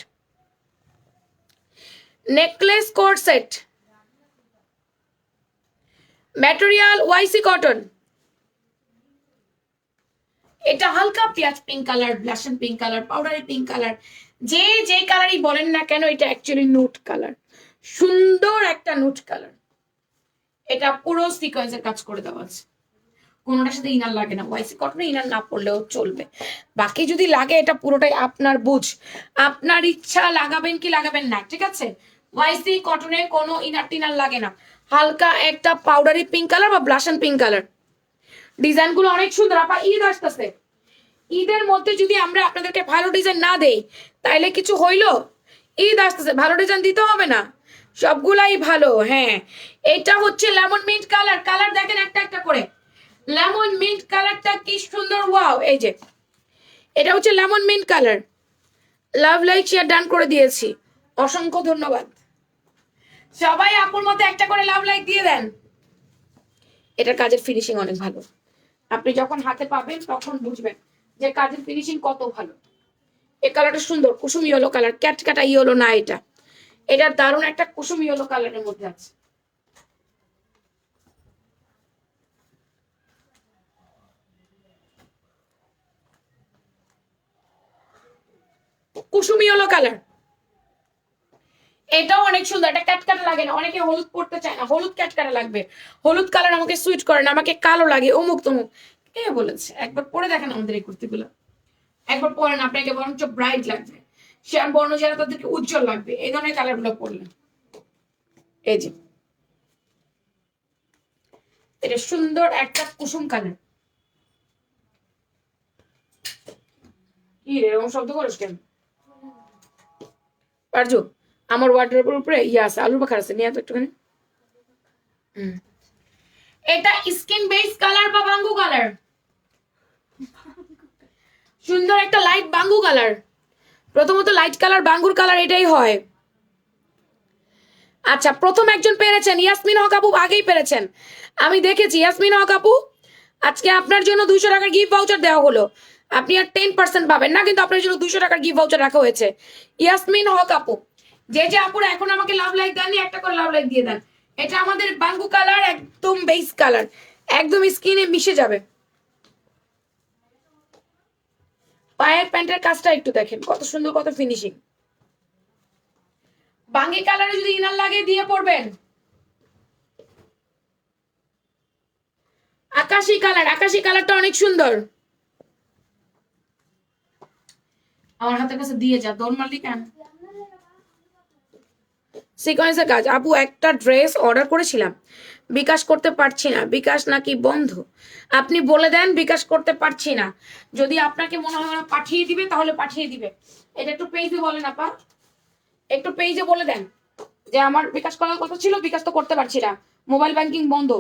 necklace coat set, material YC cotton. এটা হালকা পেঁয়াজ pink colour, blush on pink colour, powdery pink colour, যে কালারই বলেন না কেন, এটা অ্যাকচুয়ালি নুট কালার, সুন্দর একটা নুট কালার। এটা পুরো সিকোয়েন্সের কাজ করে দেওয়া আছে, কোনোটার সাথে ইনার লাগে না, ওয়াইসি কটনে ইনার না পড়লেও চলবে। বাকি যদি লাগে এটা পুরোটাই আপনার বুঝ, আপনার ইচ্ছা লাগাবেন কি লাগাবেন না, ঠিক আছে। ওয়াইসি কটনে কোনো ইনার টিনার লাগে না। হালকা একটা পাউডারি পিঙ্ক কালার বা ব্লাশন পিঙ্ক কালার, ডিজাইন গুলো অনেক সুন্দর। আপা ঈদ আসতেছে, ঈদের মধ্যে যদি আমরা আপনাদেরকে ভালো ডিজাইন না দেই তাইলে কিছু হইলো? ঈদ আসতেছে, ভালো ডিজাইন দিতে হবে না, সবগুলাই ভালো। হ্যাঁ, এটা হচ্ছে লেমন মিন্ট কালার, কালার দেখেন একটা একটা করে। লেমন মিন্ট কালারটা কি সুন্দর, ওয়াও। এই যে এটা হচ্ছে lemon mint colour. Love like share done করে দিয়েছি, অসংখ্য ধন্যবাদ। সবাই আপুর মতো একটা করে লাভ লাইক দিয়ে দেন। এটার কাজের ফিনিশিং অনেক ভালো, আপনি যখন হাতে পাবেন তখন বুঝবেন যে কাজের ফিনিশিং কত ভালো। এই কালারটা সুন্দর, কুসুম ইয়েলো কালার, ক্যাটকাটা ইয়েলো না, এটা দারুণ একটা কুসুম ইয়েলো কালারের মধ্যে আছে। কুসুম ইয়েলো কালার, এটাও অনেক সুন্দর। এটা ক্যাটকাটা লাগে না, অনেকে হলুদ পড়তে চায় না, হলুদ ক্যাটকাটা লাগবে। হলুদ কালার আমাকে সুইট করে না, আমাকে কালো লাগে, অমুক তমুক। কে বলেছে? একবার পরে দেখেন আমাদের এই কুর্তিগুলো, একবার পরেন, আপনাকে বরঞ্চ ব্রাইট লাগবে, শ্যাম বর্ণ যারা তাদেরকে উজ্জ্বল লাগবে এই ধরনের কালার গুলো পরলে। এই যে এটা সুন্দর একটা কুসুম কালার। কি রে এরকম শব্দ করিস কেন? পারজু, আমার ওয়ার্ড্রোবের উপরে ইয়ে আছে, আলু বাখার আছে, নিয়ে তো একটুখানি। এটা স্কিন বেস কালার বা বাঙ্গু কালার, সুন্দর একটা লাইট বাঙ্গু কালার। প্রথমত লাইট কালার বাঙ্গুর কালার এটাই হয়। আচ্ছা, প্রথম একজন পেরেছেন ইয়াসমিন হক আপু, আগেই পেরেছেন, আমি দেখেছি। ইয়াসমিন হক আপু, আজকে আপনার জন্য 200 টাকার গিফট ভাউচার দেওয়া হলো। আপনি আর 10% পাবেন না, কিন্তু আপনার জন্য 200 টাকার গিফট ভাউচার রাখা হয়েছে। ইয়াসমিন হক আপু, যে যে আপুরা এখন আমাকে লাভ লাইক দেননি, একটা করে লাভ লাইক দিয়ে দেন। এটা আমাদের বাঙ্গু কালার, একদম বেস কালার, একদম স্কিনে মিশে যাবে। পায়ের প্যান্টের কাজটা একটু দেখেন, কত সুন্দর, কত ফিনিশিং। বাঙ্গি কালারে যদি ইনার লাগে দিয়ে পড়বেন। আকাশি কালার, আকাশি কালারটা অনেক সুন্দর। আমার হাতের কাছে দিয়ে যা, দৌড় মারলি কেন? সিকোয়েন্সের কাজ। আপু একটা ড্রেস অর্ডার করেছিলাম, বিকাশ করতে পারছি না, বিকাশ নাকি বন্ধ? আপনি বলে দেন বিকাশ করতে পারছি না, যদি আপনাকে মনে হয় পাঠিয়ে দিবে তাহলে পাঠিয়ে দিবে। এটা একটু পেজে বলেন আপা, একটু পেজে বলে দেন যে আমার বিকাশ করার কথা ছিল, বিকাশ তো করতে পারছি না, মোবাইল ব্যাংকিং বন্ধ।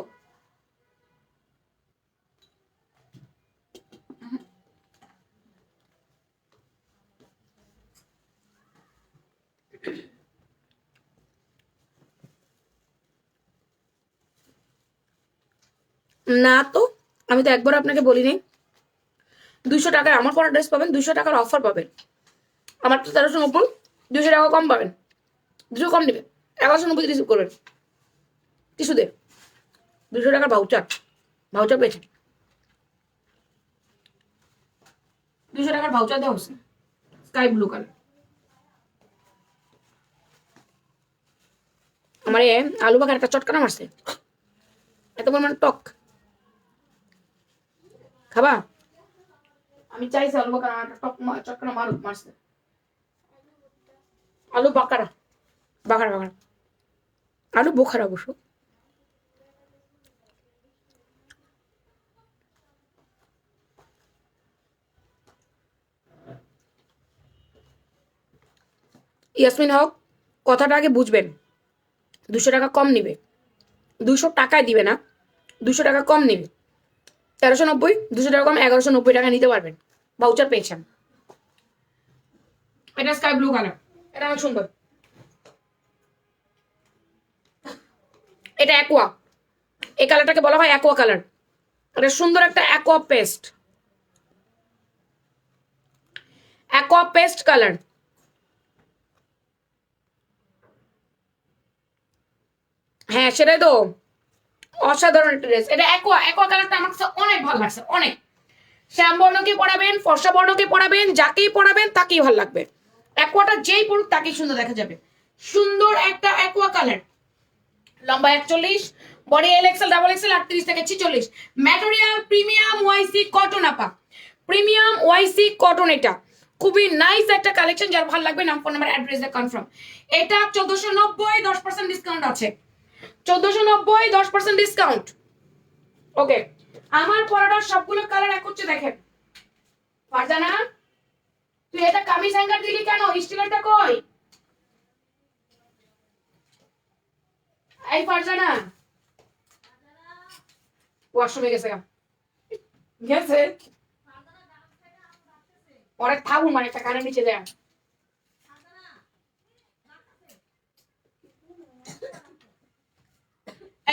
না তো, আমি তো একবার আপনাকে বলিনি। 200 টাকায় আমার পরা ড্রেস পাবেন, 200 টাকার অফার পাবেন। আমার তো 1390, 200 টাকা কম পাবেন, 200 কম নেবেন, 1190 রিসিভ করবেন। টিসু দে, 200 টাকার ভাউচার, ভাউচার পেয়েছেন, 200 টাকার ভাউচার দেওয়া হচ্ছে, স্কাই ব্লু কালার। আমার আলু বাখার একটা চটকানা মারছে, এত পরিমাণ টক। খাবা? আমি চাইছি আলু বাখারা একটা টক চটকানা মারুক, মারছে। আলু বাকারা, বাখারা বাখারা, আলু বোখারা অবশ্য। ইয়াসমিন হক, কথাটা আগে বুঝবেন। 200 টাকা কম নিবে, 200 টাকায় দিবে না, 200 টাকা কম নিবে। 1390, 200 টাকা কম 1190 টাকা নিতে পারবেন, ভাউচার পেয়েছেন। এটা স্কাই ব্লু কালার, এটা অনেক সুন্দর। এটা অ্যাকোয়া, এই কালারটাকে বলা হয় অ্যাকোয়া কালার। এটা সুন্দর একটা aqua paste, aqua paste colour. হ্যাঁ সেটাই তো, অসাধারণ একটা ড্রেস। এটা অ্যাকোয়া, অ্যাকোয়া কালারটা আমার কাছে অনেক ভালো লাগছে, অনেক। শ্যাম বর্ণকে পড়াবেন, ফর্সা বর্ণকে পড়াবেন, যাকেই পড়াবেন তাকেই ভালো লাগবে। অ্যাকোয়াটা যেই পড়ুক তাকেই সুন্দর দেখা যাবে। সুন্দর একটা অ্যাকোয়া কালার, লম্বা 41, বডি এল এক্সেল ডাবল এক্সেল 38 থেকে 46। ম্যাটেরিয়াল প্রিমিয়াম ওয়াইসি কটন আপা, প্রিমিয়াম ওয়াইসি কটন। এটা খুবই নাইস একটা কালেকশন, যার ভালো লাগবে নাম ফোন নাম্বার অ্যাড্রেস কনফার্ম। এটা 1490, 10% ডিসকাউন্ট আছে। 1490, 10% ডিসকাউন্ট। ওকে, আমার পরাটার সবগুলো কালার এক হচ্ছে দেখেন। ফারজানা তুই এটা কামিজ হ্যাঙ্গার দিলি কেন? স্টিকারটা কই? এই ফারজানা ওয়াশরুমে গেছে গেছে পরে থাকুন, মানে একটা কানের নিচে দেয়।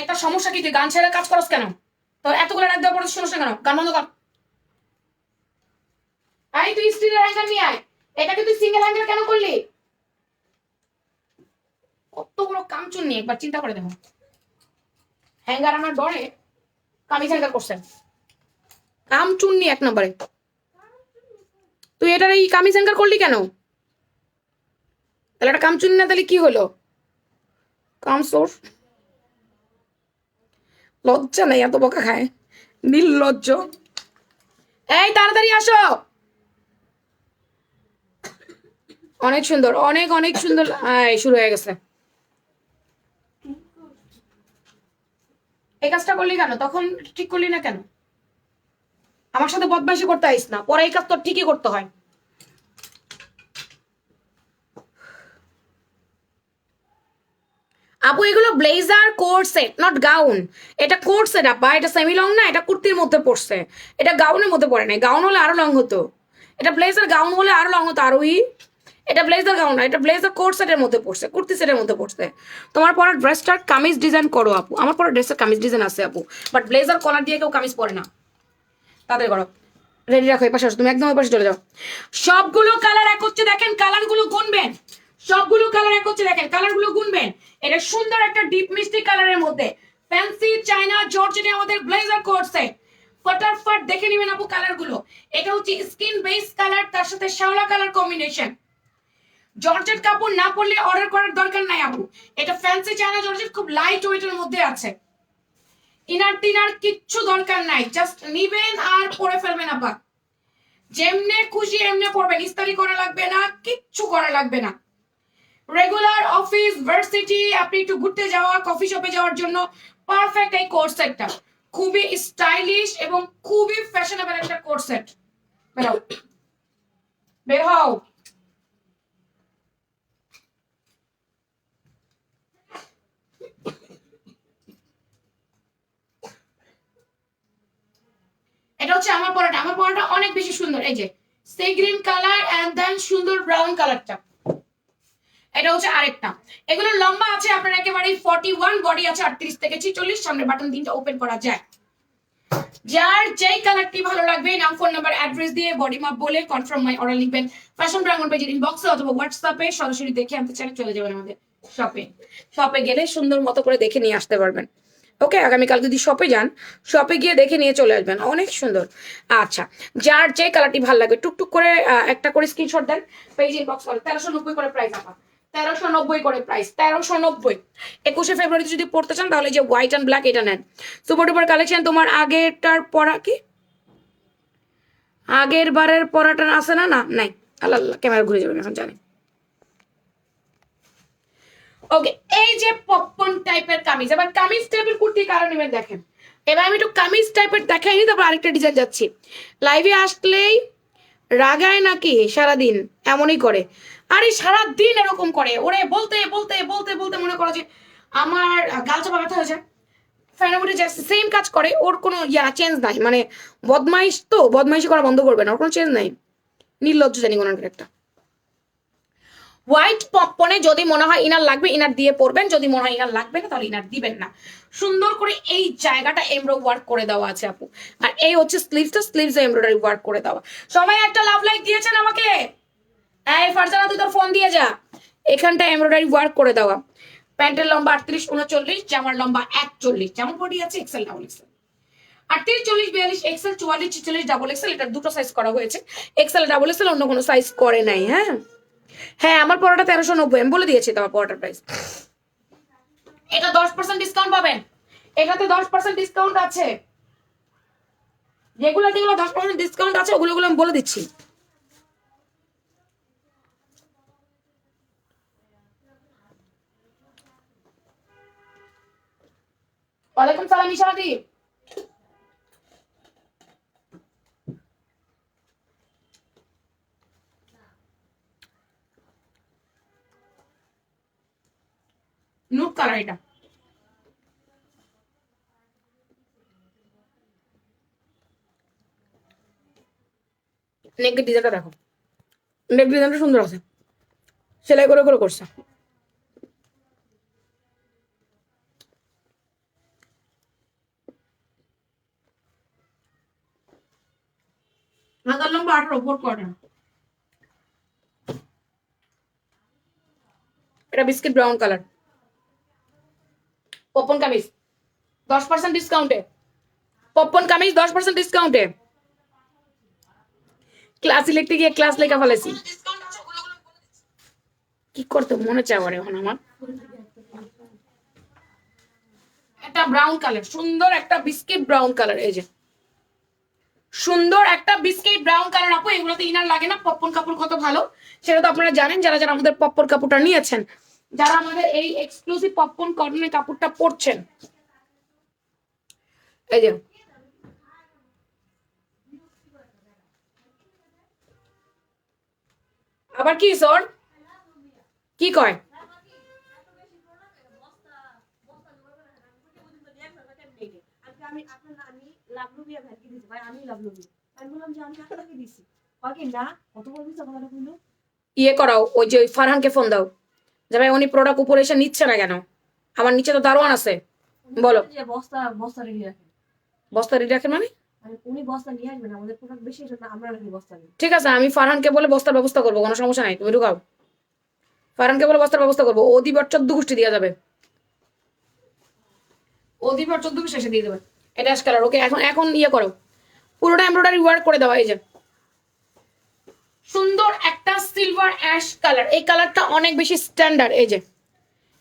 একটা সমস্যা কি, তুই গান ছেড়ে কাজ করস কেন? তো এতগুলো রাখ দেওয়ার পরে শুনোস না কেন? গান বন্ধ কর। এই তুই স্টিলের হ্যাঙ্গার নিয়ে আয়। এটাকে তুই সিঙ্গেল হ্যাঙ্গার কেন করলি? কত বড় কামচুন নিয়ে একবার চিন্তা করে দেখো। হ্যাঙ্গার আমার ডরে কামিজ হ্যাঙ্গার করছেন, কামচুন নিয়ে এক নম্বরে। তুই এটার এই কামিজ হ্যাঙ্গার করলি কেন? তাহলে এটা কামচুন না, তাহলে কি হলো? কামসোর লজ্জা নেই, এত বকা খায়, নির্লজ্জ। এই তাড়াতাড়ি আসো। অনেক সুন্দর, অনেক অনেক সুন্দর। শুরু হয়ে গেছে। এই কাজটা করলি কেন? তখন ঠিক করলি না কেন? আমার সাথে বদমাইশি করতে আইস না, পরে এই কাজ তোর ঠিকই করতে হয়। আপু এগুলো blazer coat set, not gown. এটা কোট সেট আপা, এটা সেমি লং না, এটা কুর্তির মধ্যে পড়ছে। এটা গাউনের মধ্যে পড়ে নাই, গাউন হলে আরো লং হতো। এটা ব্লেজার, গাউন হলে আরো লং হতো আরোই। এটা ব্লেজার গাউন না, এটা ব্লেজার কোট সেটের মধ্যে পড়ছে, কুর্তি সেটের মধ্যে পড়ছে। তোমার পরা ড্রেসটার কামিজ ডিজাইন করো আপু। আমার পরা ড্রেসের কামিজ ডিজাইন আছে আপু, বাট ব্লেজার কলার দিয়ে কেউ কামিজ পরে না। তাদের করো, রেডি রাখো। এই পাশে আসো, তুমি একদম ওই পাশে চলে যাও। সবগুলো কালার এক হচ্ছে দেখেন, কালার গুলো গুনবেন। সবগুলো কালার এক হচ্ছে দেখেন, কালার গুলো গুনবেন। এটা সুন্দর একটা ডিপ মিষ্টি কালারের মধ্যে ফ্যান্সি চায়না জর্জেটে আমাদের ব্লেজার কোট সেট। ফটাফট দেখে নেবেন আপু কালার গুলো। এটা হচ্ছে স্কিন বেস কালার, তার সাথে শ্যাওলা কালার কম্বিনেশন। জর্জেট কাপড় না পরলে অর্ডার করার দরকার নাই আপু। এটা ফ্যান্সি চায়না জর্জেট, খুব লাইট ওয়েটের মধ্যে আছে। ইনার টিনার কিচ্ছু দরকার নাই, জাস্ট নিবেন আর পরে ফেলবেন আপা। যেমনে খুশি এমনে পড়বেন, ইস্তারি করা লাগবে না, কিচ্ছু করা লাগবে না। রেগুলার অফিস, ভার্সিটি, আপনি একটু ঘুরতে যাওয়া, কফি শপে যাওয়ার জন্য পারফেক্ট এই কোট সেটটা। খুবই স্টাইলিশ এবং খুবই ফ্যাশনেবল একটা কোট সেট। বের হও, বের হও। এটা হচ্ছে আমার পরাটা। আমার পরাটা অনেক বেশি সুন্দর। এই যে sea green colour and then সুন্দর ব্রাউন কালারটা। এটা হচ্ছে আরেকটা। এগুলো লম্বা আছে আপনার একেবারে 41, বডি আছে 38 থেকে 46, সামনে বাটন 3টা ওপেন করা যায়। যার যেই কালারটি ভালো লাগবে নাম ফোন নাম্বার অ্যাড্রেস দিয়ে বডি মাপ বলে কনফার্ম মাই অর্ডার লিখবেন ফ্যাশন প্রাঙ্গণ পেজের ইনবক্সে অথবা হোয়াটসঅ্যাপে। সরাসরি দেখে আনতে চাইলে চলে যাবেন আমাদের শপে। শপে গেলে সুন্দর মতো করে দেখে নিয়ে আসতে পারবেন। ওকে, আগামীকাল যদি শপে যান, শপে গিয়ে দেখে নিয়ে চলে আসবেন, অনেক সুন্দর। আচ্ছা, যার যে কালারটি ভালো লাগবে টুকটুক করে একটা করে স্ক্রিনশট দেন, পেজ ইনবক্স করে। 1390 করে প্রাইস আপা, 1390 করে প্রাইস, 1390। 21শে ফেব্রুয়ারি যদি পড়তে চান তাহলে যে হোয়াইট অ্যান্ড ব্ল্যাক এটা নেন। Super duper collection. তোমার আগেরটার পরা কি আগের বারের পরাটা আছে না? না নাই, আল্লাহ আল্লাহ, ক্যামেরা ঘুরে যাবেন এখন জানি। ওকে, এই যে পপকর্ন টাইপের কামিজ, এবার কামিজ টাইপের কুর্তি কারণ নেবেন দেখেন। এবার আমি একটু কামিজ টাইপের দেখাইনি, তারপর আরেকটা ডিজাইন যাচ্ছি। লাইভে আসলেই রাগায় নাকি সারাদিন? এমনই করে। আরে সারাদিন এরকম করে, ওরে বলতে বলতে বলতে বলতে মনে করো যে আমার গাল চাপা ব্যথা হয়ে যায়। ফ্যানের মধ্যে সেম কাজ করে, ওর কোনো চেঞ্জ নাই। মানে বদমাইশ তো, বদমাইশি করা বন্ধ করবে না, ওর কোনো চেঞ্জ নাই। নির্লজ্জ জানি কোনো একটা। হোয়াইট পপকর্নে যদি মনে হয় ইনার লাগবে ইনার দিয়ে পরবেন, যদি মনে হয় ইনার লাগবে না তাহলে ইনার দিবেন না। সুন্দর করে এই জায়গাটা এমব্রো ওয়ার্ক করে দেওয়া আছে আপু। আর এই হচ্ছে স্লিভসটা, স্লিভসে এমব্রয়ডারি ওয়ার্ক করে দেওয়া। সবাই একটা লাভ লাইক দিয়েছেন আমাকে? এই ফারজানা তুই তোর ফোন দিয়ে যা। এখানটা এমব্রয়ডারি ওয়ার্ক করে দেওয়া। প্যান্টের লম্বা 38, 39, জামার লম্বা 41, যেমন বডি আছে XL double XL. 38, 40, 42 XL, 44, 46 double XL. এটা দুটো সাইজ করা হয়েছে, এক্সেল ডাবল এক্সেল, অন্য কোনো সাইজ করে নাই। হ্যাঁ হ্যাঁ, আমার পড়াটা 1390, আমি বলে দিয়েছি তোমার পড়াটার প্রাইস। এটা 10% ডিসকাউন্ট পাবেন। এটাতে 10% ডিসকাউন্ট আছে। যেগুলো যেগুলো 10% ডিসকাউন্ট আছে ওগুলো আমি বলে দিচ্ছি। ওয়ালাইকুম সালাম ইশাদি। নুট কালার এটা। নেকের ডিজাইনটা দেখো, নেক ডিজাইনটা সুন্দর আছে, সেলাই করে করে করছে। হাতার লম্বা 18, 4 কোয়ার্টার। এটা biscuit brown colour, popcorn kameez 10% ডিসকাউন্টে। পপকর্ন কামিজ 10% ডিসকাউন্টে। ক্লাস লিখতে গিয়ে ক্লাস লেখা ফেলেছি। কি করতে মনে চায় এখন আমার। একটা ব্রাউন কালার, সুন্দর একটা বিস্কিট ব্রাউন কালার, এই যে সুন্দর একটা বিস্কিট ব্রাউন কালার। আপু এগুলোতে ইনার লাগে না, পপকর্ন কাপড় কত ভালো সেটা তো আপনারা জানেন, যারা যারা আমাদের পপকর্ন কাপড়টা নিয়েছেন, যারা আমাদের এই এক্সক্লুসিভ পপকর্ন কটনের কাপড়টা পরছেন। এই যে আবার কি সর কি কয়, আমি লাভলুবিয়া ভাইকে দিছি ভাই, আমি লাভলুবি। আমি বললাম যে আমি আপনাকে দিছি, ওকে না কত বড় দিছে কথাটা কইলো। ইয়ে করাও, ওই যে ওই ফারহানকে ফোন দাও যে ভাই উনি প্রোডাক্ট উপরে এসে নিচ্ছে না কেন, আমার নিচে তো দারোয়ান আছে। বলো। যে বস্তা বস্তা রেডি রাখেন, বস্তা রেডি রাখেন মানে? উনি বস্তা নিয়ে আসবেন, আমাদের প্রোডাক্ট বেশি এটা আমরা রাখি বস্তা নিয়ে। ঠিক আছে, আমি ফারহানকে বলে বস্তার ব্যবস্থা করবো, কোনো সমস্যা নাই, তুমি ঢুকাও। ফারহানকে বলে বস্তার ব্যবস্থা করবো, ও দিবার 14 গোষ্ঠী দেওয়া যাবে, ও দিবার 14 গোষ্ঠী এসে দিয়ে দেবে। এটা অ্যাশ কালার, ওকে এখন এখন ইয়ে করো, পুরোটা এমব্রয়ডারি ওয়ার্ক করে দেওয়া। এই যে সুন্দর একটা সিলভার অ্যাশ কালার, এই কালারটা অনেক বেশি স্ট্যান্ডার্ড। এই যে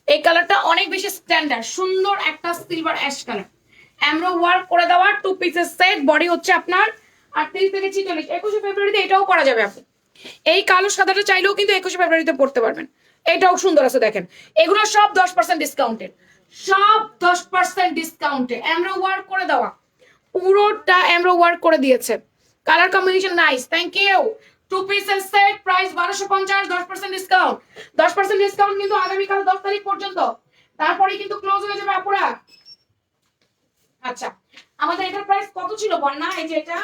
এই কালারটা অনেক বেশি স্ট্যান্ডার্ড, সুন্দর একটা সিলভার অ্যাশ কালার, এমব্রো ওয়ার্ক করে দেওয়া, 2 পিসের সেট। বডি হচ্ছে আপনার 38 থেকে 46। 21 ফেব্রুয়ারিতে এটাও পরা যাবে আপনি। এই কালো সাদাটা চাইলেও কিন্তু 21 ফেব্রুয়ারিতে পড়তে পারবেন। এটাও সুন্দর আছে, দেখেন এগুলো সব 10% ডিসকাউন্টেড, সব 10% ডিসকাউন্টে, এমব্রো ওয়ার্ক করে দেওয়া, পুরোটা এমব্রো ওয়ার্ক করে দিয়েছে। Colour combination nice, thank you. 2 পিসের সেট, প্রাইস 1250, 10% ডিসকাউন্ট। 10% ডিসকাউন্ট কিন্তু আগামীকাল 10 তারিখ পর্যন্ত, তারপরে কিন্তু ক্লোজ হয়ে যাবে আপুরা। আচ্ছা, আমাদের এটার প্রাইস কত ছিল বন্যা? এই যে এটা,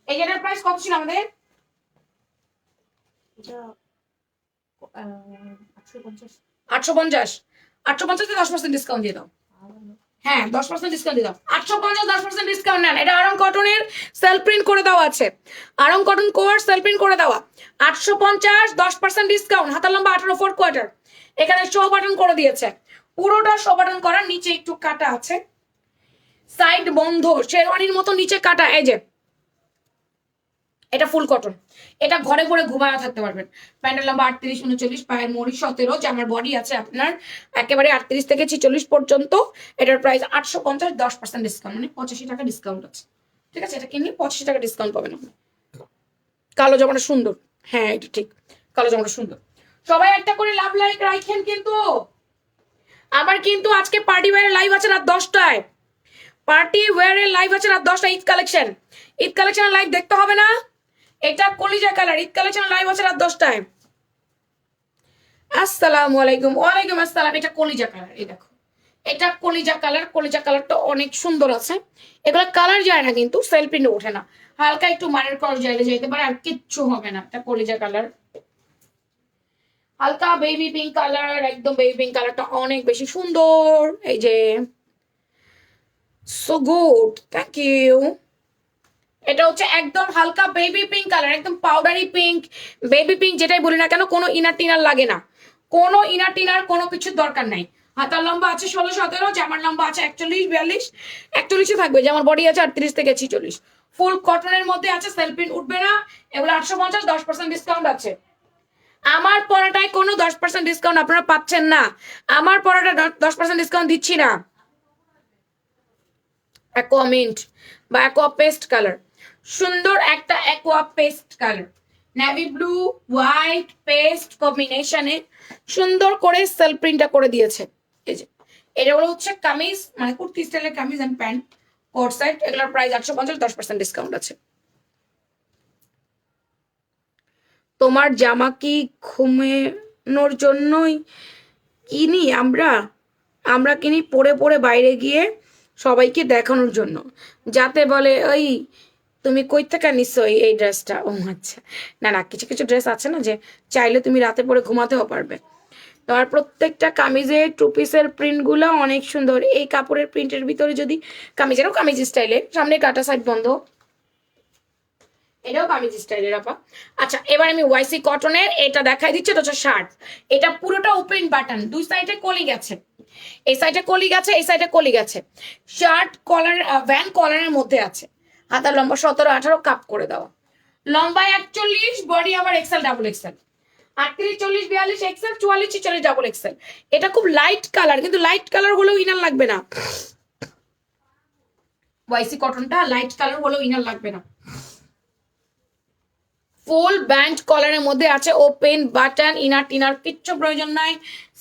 এই যে এটার প্রাইস কত ছিল আমাদের? এটা 850। 850। 850 তে 10% ডিসকাউন্ট দিয়ে দাও। হ্যাঁ 10% ডিসকাউন্ট দিয়ে দাও। 850 10% ডিসকাউন্ট নেন। এটা আরং কটনের সেল প্রিন্ট করে দেওয়া আছে, আরং কটন কোয়ার সেল প্রিন্ট করে দেওয়া। 850 10% ডিসকাউন্ট, হাতার লম্বা 18 4 কোয়ার্টার। এখানে শো বাটন করে দিয়েছে, পুরোটা শো বাটন করা, নিচে একটু কাটা আছে, সাইড বন্ধ, শেরওয়ানির মতো নিচে কাটা। এই যে এটা ফুল কটন, এটা ঘরে ঘরে ঘুমায় থাকতে পারবেন। প্যান্টের লম্বা 38 39, পায়ের মরি 17, জামার বডি আছে আপনার একেবারে 38 থেকে 46 পর্যন্ত। এটার প্রাইস 850, 10% ডিসকাউন্ট, মানে 85 টাকা ডিসকাউন্ট আছে। ঠিক আছে, এটা কিনলে 85 টাকা ডিসকাউন্ট পাবেন আপনি। কালো জামাটা সুন্দর, হ্যাঁ এটা ঠিক, কালো জামাটা সুন্দর। সবাই একটা করে লাভ লাইক রাখেন কিন্তু। আবার কিন্তু আজকে পার্টি ওয়্যারের লাইভ আছে রাত 10টায়, পার্টি ওয়্যারের লাইভ আছে রাত 10টায়। ঈদ কালেকশন, ঈদ কালেকশনের লাইভ দেখতে হবে না? এটা কলিজা কালার, ঈদ কালেকশন লাইভ আছে রাত 10টায়। আসসালামু আলাইকুম। ওয়ালাইকুম আসসালাম। এটা কলিজা কালার, এই দেখো এটা কলিজা কালার, কলিজা কালারটা অনেক সুন্দর আছে। এগুলো কালার যায় না কিন্তু, সেল প্রিন্ট ওঠে না, হালকা একটু মারের ক্রস যাইলে যাইতে পারে, আর কিচ্ছু হবে না। এটা কলিজা কালার, হালকা বেবি পিঙ্ক কালার, একদম বেবি পিঙ্ক কালারটা অনেক বেশি সুন্দর। এই যে সো গুড, থ্যাংক ইউ। এটা হচ্ছে একদম হালকা বেবি পিঙ্ক কালার, একদম পাউডারি পিঙ্ক, বেবি পিঙ্ক যেটাই বলি না কেন, কোনো ইনার টিনার লাগে না, কোনো ইনার টিনার কোনো কিছুর দরকার নাই। হাতার লম্বা আছে 16 17, জামার লম্বা আছে 41 42, 41 থাকবে, জামার বডি আছে 38 থেকে 46, ফুল কটনের মধ্যে আছে, সেল প্রিন্ট উঠবে না। এগুলো 850, 10% ডিসকাউন্ট আছে। আমার পড়াটায় কোনো 10% ডিসকাউন্ট আপনারা পাচ্ছেন না। আমার পড়াটা 10% ডিসকাউন্ট দিচ্ছি না। অ্যাকোয়া মিন্ট বা অ্যাকোয়া পেস্ট কালার, সুন্দর একটা aqua paste colour, navy blue white paste কম্বিনেশনে সুন্দর করে সেল প্রিন্টটা করে দিয়েছে। এই যে এটা হচ্ছে কামিজ, মানে কুর্তি স্টাইলের kameez and pant, coat side. এগুলোর প্রাইস 850, 10% ডিসকাউন্ট আছে। তোমার জামা কি ঘুমানোর জন্যই কিনি আমরা? আমরা কিনি পরে পরে বাইরে গিয়ে সবাইকে দেখানোর জন্য, যাতে বলে ওই তুমি কই থেকে নিচ্ছো এই ড্রেসটা। ও আচ্ছা, না না, কিছু কিছু ড্রেস আছে না যে চাইলে তুমি রাতে পরে ঘুমাতেও পারবে। তোমার প্রত্যেকটা কামিজের টু পিসের প্রিন্টগুলো অনেক সুন্দর। এই কাপড়ের প্রিন্টের ভিতরে যদি কামিজেরও কামিজ স্টাইলে, সামনে কাটা সাইড বন্ধ, এটাও কামিজ স্টাইলের আপা। আচ্ছা, এবার আমি ওয়াইসি কটনের এটা দেখাই দিচ্ছি। এটা হচ্ছে শার্ট, এটা পুরোটা ওপেন বাটন, দুই সাইডে কলি গেছে, এই সাইডে কলি গেছে, এই সাইডে কলি গেছে। শার্ট কলার ভ্যান কলারের মধ্যে আছে, হাতার লম্বা 17-18 কাপ করে দেওয়া, লম্বা 41, বডি আবার XL double XL, 38, 40, 42 XL, 44, 46 double XL. এটা খুব লাইট কালার, কিন্তু লাইট কালার হলেও ইনার লাগবে না। ওয়াইসি কটনটা লাইট কালার হলেও ইনার লাগবে না। ফুল ব্যান্ড কলারের মধ্যে আছে, ওপেন বাটন, ইনার টিনার কিচ্ছু প্রয়োজন নাই,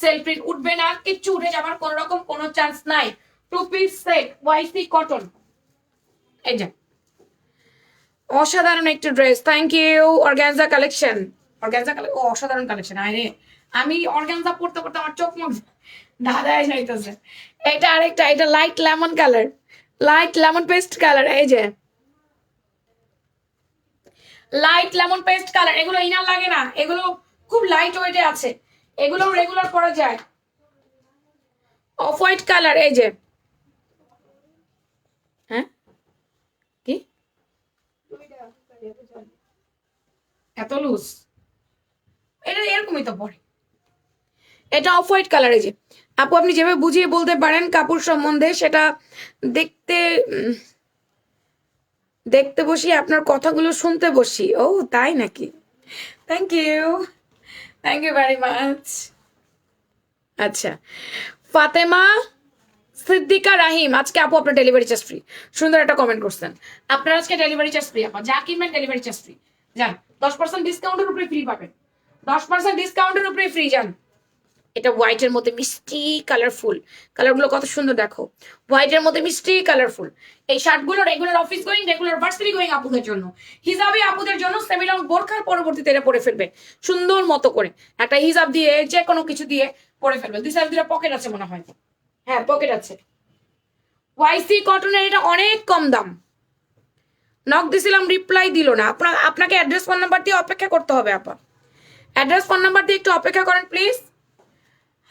সেল প্রিন্ট উঠবে না, কিচ্ছু উঠে যাবার কোন রকম কোনো চান্স নাই। Two piece set YC cotton. এই যে অসাধারণ একটা dress, thank you. Organza collection, organza collection, ও অসাধারণ কালেকশন। আরে আমি অর্গানজা পড়তে পড়তে আমার চোখ মুখ দাদাই যাইতেছে। এটা আরেকটা, এটা light lemon colour, light lemon paste colour. এই যে লাইট লেমন পেস্ট কালার, এগুলো ইনার লাগে না, এগুলো খুব লাইট ওয়েটে আছে, এগুলো রেগুলার পরা যায়। অফ হোয়াইট কালার, এই যে, হ্যাঁ কি এত লুজ, এটা এরকমই তো পরে। এটা অফ হোয়াইট কালার। এই যে আপু, আপনি যেভাবে বুঝিয়ে বলতে পারেন কাপড় সম্বন্ধে, সেটা দেখতে দেখতে বসি, আপনার কথাগুলো শুনতে বসি। ও তাই নাকি? Thank you, thank you very much. আচ্ছা, ফাতেমা সিদ্দিকা রাহিম, আজকে আপু আপনার ডেলিভারি চার্জ ফ্রি। সুন্দর একটা কমেন্ট করছেন, আপনার আজকে ডেলিভারি চার্জ ফ্রি। আপা যা কিনবেন ডেলিভারি চার্জ ফ্রি, যান 10% ডিসকাউন্টের উপরে ফ্রি পাবেন, 10% ডিসকাউন্টের উপরে ফ্রি। যান। এটা হোয়াইটের মধ্যে মিষ্টি কালারফুল, কালারগুলো কত সুন্দর দেখো, হোয়াইটের মধ্যে মিষ্টি কালারফুল। এই শার্টগুলো regular office going, regular varsity going আপুদের জন্য, হিজাবি আপুদের জন্য, সেমি লং বোরখার পরবর্তীতে এটা পরে ফেলবে সুন্দর মতো করে, একটা হিজাব দিয়ে যে কোনো কিছু দিয়ে পরে ফেলবে। দুই সাইড দুটো পকেট আছে মনে হয়, হ্যাঁ পকেট আছে। ওয়াইসি কটনের এটা অনেক কম দাম। নক দিছিলাম, রিপ্লাই দিল না। আপনাকে অ্যাড্রেস ফোন নাম্বার দিয়ে অপেক্ষা করতে হবে আপা, অ্যাড্রেস ফোন নাম্বার দিয়ে একটু অপেক্ষা করেন প্লিজ।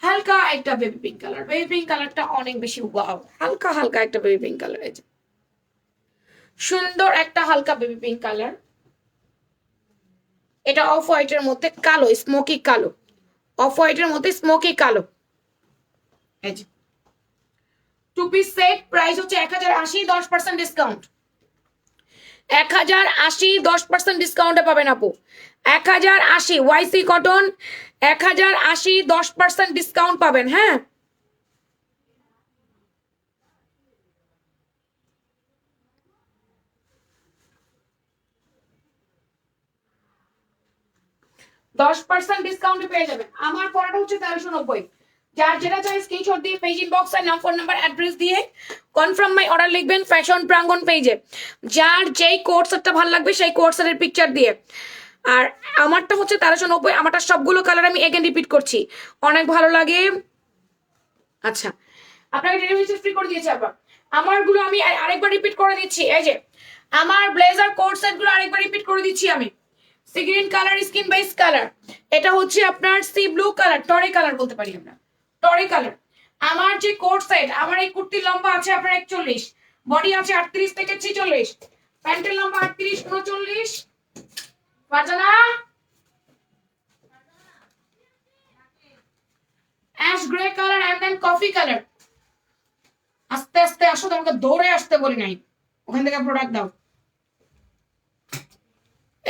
হালকা একটা baby pink colour, baby pink কালারটা অনেক বেশি ওয়াও, হালকা হালকা একটা বেবি পিঙ্ক কালার। এই যে সুন্দর একটা হালকা বেবি পিঙ্ক কালার, এটা অফ হোয়াইটের মধ্যে কালো, স্মোকি কালো, অফ হোয়াইটের মধ্যে স্মোকি কালো। এই যে টু পিস সেট, প্রাইস হচ্ছে 1080, 10% ডিসকাউন্ট। 1080, 10% ডিসকাউন্টে পাবেন আপু। 1080 ওয়াইসি কটন, 1080, 10% ডিসকাউন্ট পাবেন। হ্যাঁ, দশ পার্সেন্ট ডিসকাউন্টে পেয়ে যাবেন। আমার পড়াটা হচ্ছে 1390। যার যেটা চাই স্ক্রিনশট দিয়ে পেজ ইনবক্স আর নাম ফোন নাম্বার অ্যাড্রেস দিয়ে কনফার্ম মাই অর্ডার লিখবেন ফ্যাশন প্রাঙ্গন পেজে। যার যেই কোড সেটটা ভালো লাগবে সেই কোড সেটের পিকচার দিয়ে। আর আমারটা হচ্ছে 1390, আমারটা সবগুলো কালার আমি এগেন রিপিট করছি, অনেক ভালো লাগে। আচ্ছা, আপনাকে ডেলিভারি চার্জ ফ্রি করে দিয়েছি আবার। আমারগুলো আমি আরেকবার রিপিট করে দিচ্ছি। এই যে আমার ব্লেজার কোট সেটগুলো আরেকবার রিপিট করে দিচ্ছি আমি। C green colour, skin base colour, এটা হচ্ছে আপনার সি ব্লু কালার, টরে কালার বলতে পারি আমরা, টরে কালার। আমার যে কোট সেট, আমার এই কুর্তির লম্বা আছে আপনার 41, বডি আছে 38 থেকে 46, প্যান্টের লম্বা 38, 39, বাজানা ash grey colour and then coffee colour. আস্তে আস্তে আসো, তোমাকে দৌড়ে আসতে বলি নাই, ওখান থেকে প্রোডাক্ট দাও।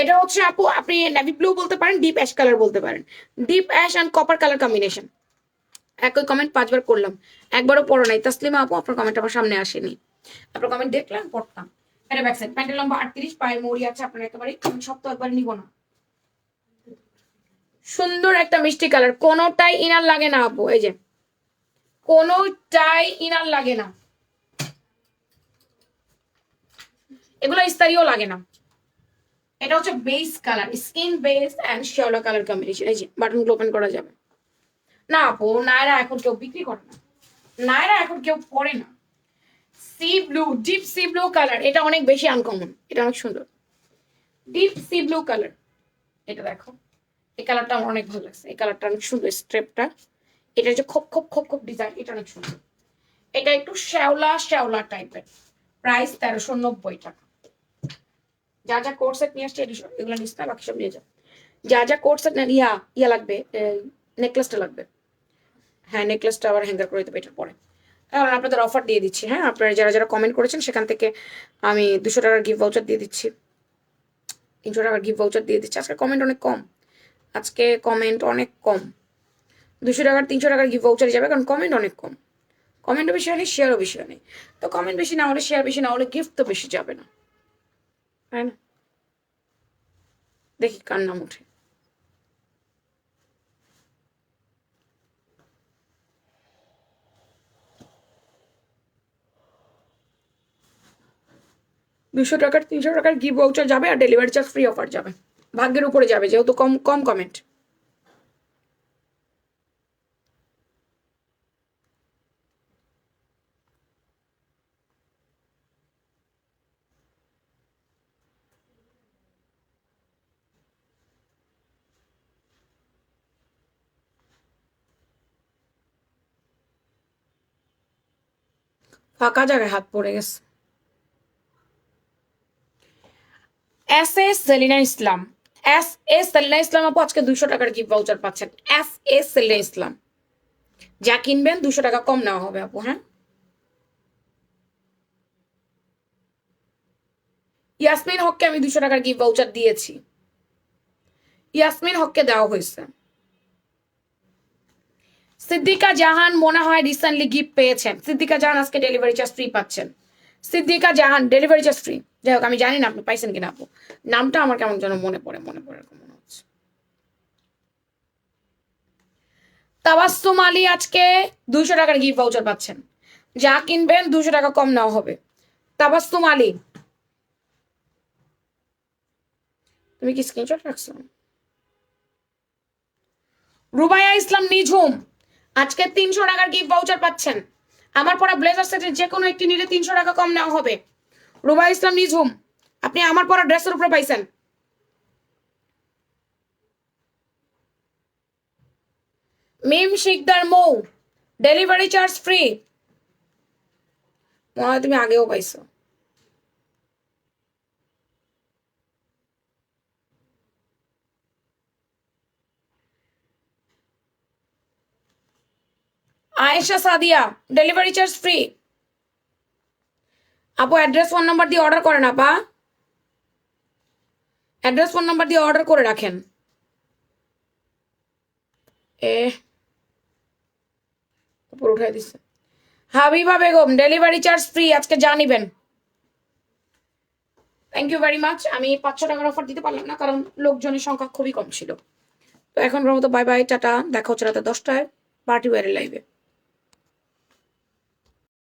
এটা হচ্ছে আপু আপনি নেভি ব্লু বলতে পারেন, ডিপ অ্যাশ কালার বলতে পারেন, deep ash and copper colour combination. একই কমেন্ট 5 বার করলাম, একবারও পড়ো নাই তাসলিমা আপু, আপনার কমেন্ট আমার সামনে আসেনি, আপনার কমেন্ট দেখলাম পড়তাম। এটা ব্যাক সাইড, প্যান্টের লম্বা 38, পায়ের মৌরি আছে আপনার একেবারে, সব তো একবার নিব না। সুন্দর একটা মিষ্টি কালার, কোনোটাই ইনার লাগে না আপু, এই যে কোনোটাই ইনার লাগে না, এগুলো ইস্তারিও লাগে না। এটা হচ্ছে base colour, skin base and শ্যাওলা কালার কম্বিনেশন। এই যে বাটনগুলো ওপেন করা যাবে না আপু, নায়রা এখন কেউ বিক্রি করে না, নায়রা এখন কেউ পরে না। C blue, deep sea blue colour, এটা অনেক বেশি আনকমন, এটা অনেক সুন্দর, ডিপ সি ব্লু কালার। এটা দেখো, এই কালারটা আমার অনেক ভালো লাগছে, এই কালারটা অনেক সুন্দর, স্ট্রেপটা এটা হচ্ছে খোপ খোপ খোপ খোপ ডিজাইন, এটা অনেক সুন্দর। এটা একটু শ্যাওলা শ্যাওলা টাইপের, প্রাইস 1390 টাকা। যা যা কোট সেট নিয়ে আসছে এগুলো নিস না, বাকি সব নিয়ে যাও। যা যা কোট সেট নেন, ইয়া লাগবে, নেকলেসটা লাগবে, হ্যাঁ নেকলেসটা আবার হ্যাঙ্গার করে দেবে এটার পরে। কারণ আপনাদের অফার দিয়ে দিচ্ছি, হ্যাঁ আপনারা যারা যারা কমেন্ট করেছেন সেখান থেকে আমি 200 টাকার গিফট ভাউচার দিয়ে দিচ্ছি, 300 টাকার গিফট ভাউচার দিয়ে দিচ্ছি। আজকে কমেন্ট অনেক কম, আজকে কমেন্ট অনেক কম, 200 টাকার 300 টাকার গিফট ভাউচারে যাবে, কারণ কমেন্ট অনেক কম, কমেন্টও বেশি হয়নি শেয়ারও বেশি হয়নি, তো কমেন্ট বেশি না হলে শেয়ার বেশি না হলে গিফট তো বেশি যাবে না, তাই না? দেখি কার নাম উঠে। দুশো টাকার 300 টাকার গিফট ভাউচার যাবে আর ডেলিভারি চার্জ ফ্রি অফার যাবে, ভাগ্যের উপরে যাবে যেহেতু কম কম কমেন্ট। ফাঁকা জায়গায় হাত পড়ে গেছে। এস এস সেলিনা ইসলাম, এস এস সেলিনা ইসলাম আপু আজকে 200 টাকার গিফট ভাউচার পাচ্ছেন, এস এস সেলিনা ইসলাম, যা কিনবেন 200 টাকা কম নেওয়া হবে আপু। হ্যাঁ ইয়াসমিন হককে আমি 200 টাকার গিফট ভাউচার দিয়েছি, ইয়াসমিন হককে দেওয়া হয়েছে। সিদ্দিকা জাহান মনে হয় রিসেন্টলি গিফট পেয়েছেন, সিদ্দিকা জাহান আজকে ডেলিভারি চার্জ ফ্রি পাচ্ছেন, সিদ্দিকা জাহান ডেলিভারি চার্জ ফ্রি। যাই হোক আমি জানি না আপনি পাইছেন কিনা আপু, নামটা আমার কেমন যেন মনে পড়ে এরকম মনে হচ্ছে। তাবাসসুম আলী আজকে 200 টাকার গিফট ভাউচার পাচ্ছেন, যা কিনবেন 200 টাকা কম নেওয়া হবে। তাবাসসুম আলী, তুমি কি স্ক্রিনশট রাখছো? রুবাইয়া ইসলাম নিঝুম আজকে 300 টাকার গিফট ভাউচার পাচ্ছেন, আমার পরা ব্লেজার সেটের যে কোনো একটি নিলে 300 টাকা কম নেওয়া হবে। রুবাইয়া ইসলাম নিঝুম, আপনি আমার পরা ড্রেসের উপরে পাইছেন। Mim Shikdar Mou delivery charge free, মনে হয় তুমি আগেও পাইছো। Ayesha Sadia delivery charge free. আপু অ্যাড্রেস ফোন নাম্বার দিয়ে অর্ডার করেন, আপা অ্যাড্রেস ফোন নাম্বার দিয়ে অর্ডার করে রাখেন। উপর উঠাই দিচ্ছে। Habiba Begum delivery charge free, আজকে জানিবেন। Thank you very much. আমি 500 টাকার অফার দিতে পারলাম না কারণ লোকজনের সংখ্যা খুবই কম ছিল। তো এখন মতো বাই বাই, টাটা, দেখা হচ্ছে রাতে 10টায় পার্টি ওয়ারের লাইভে।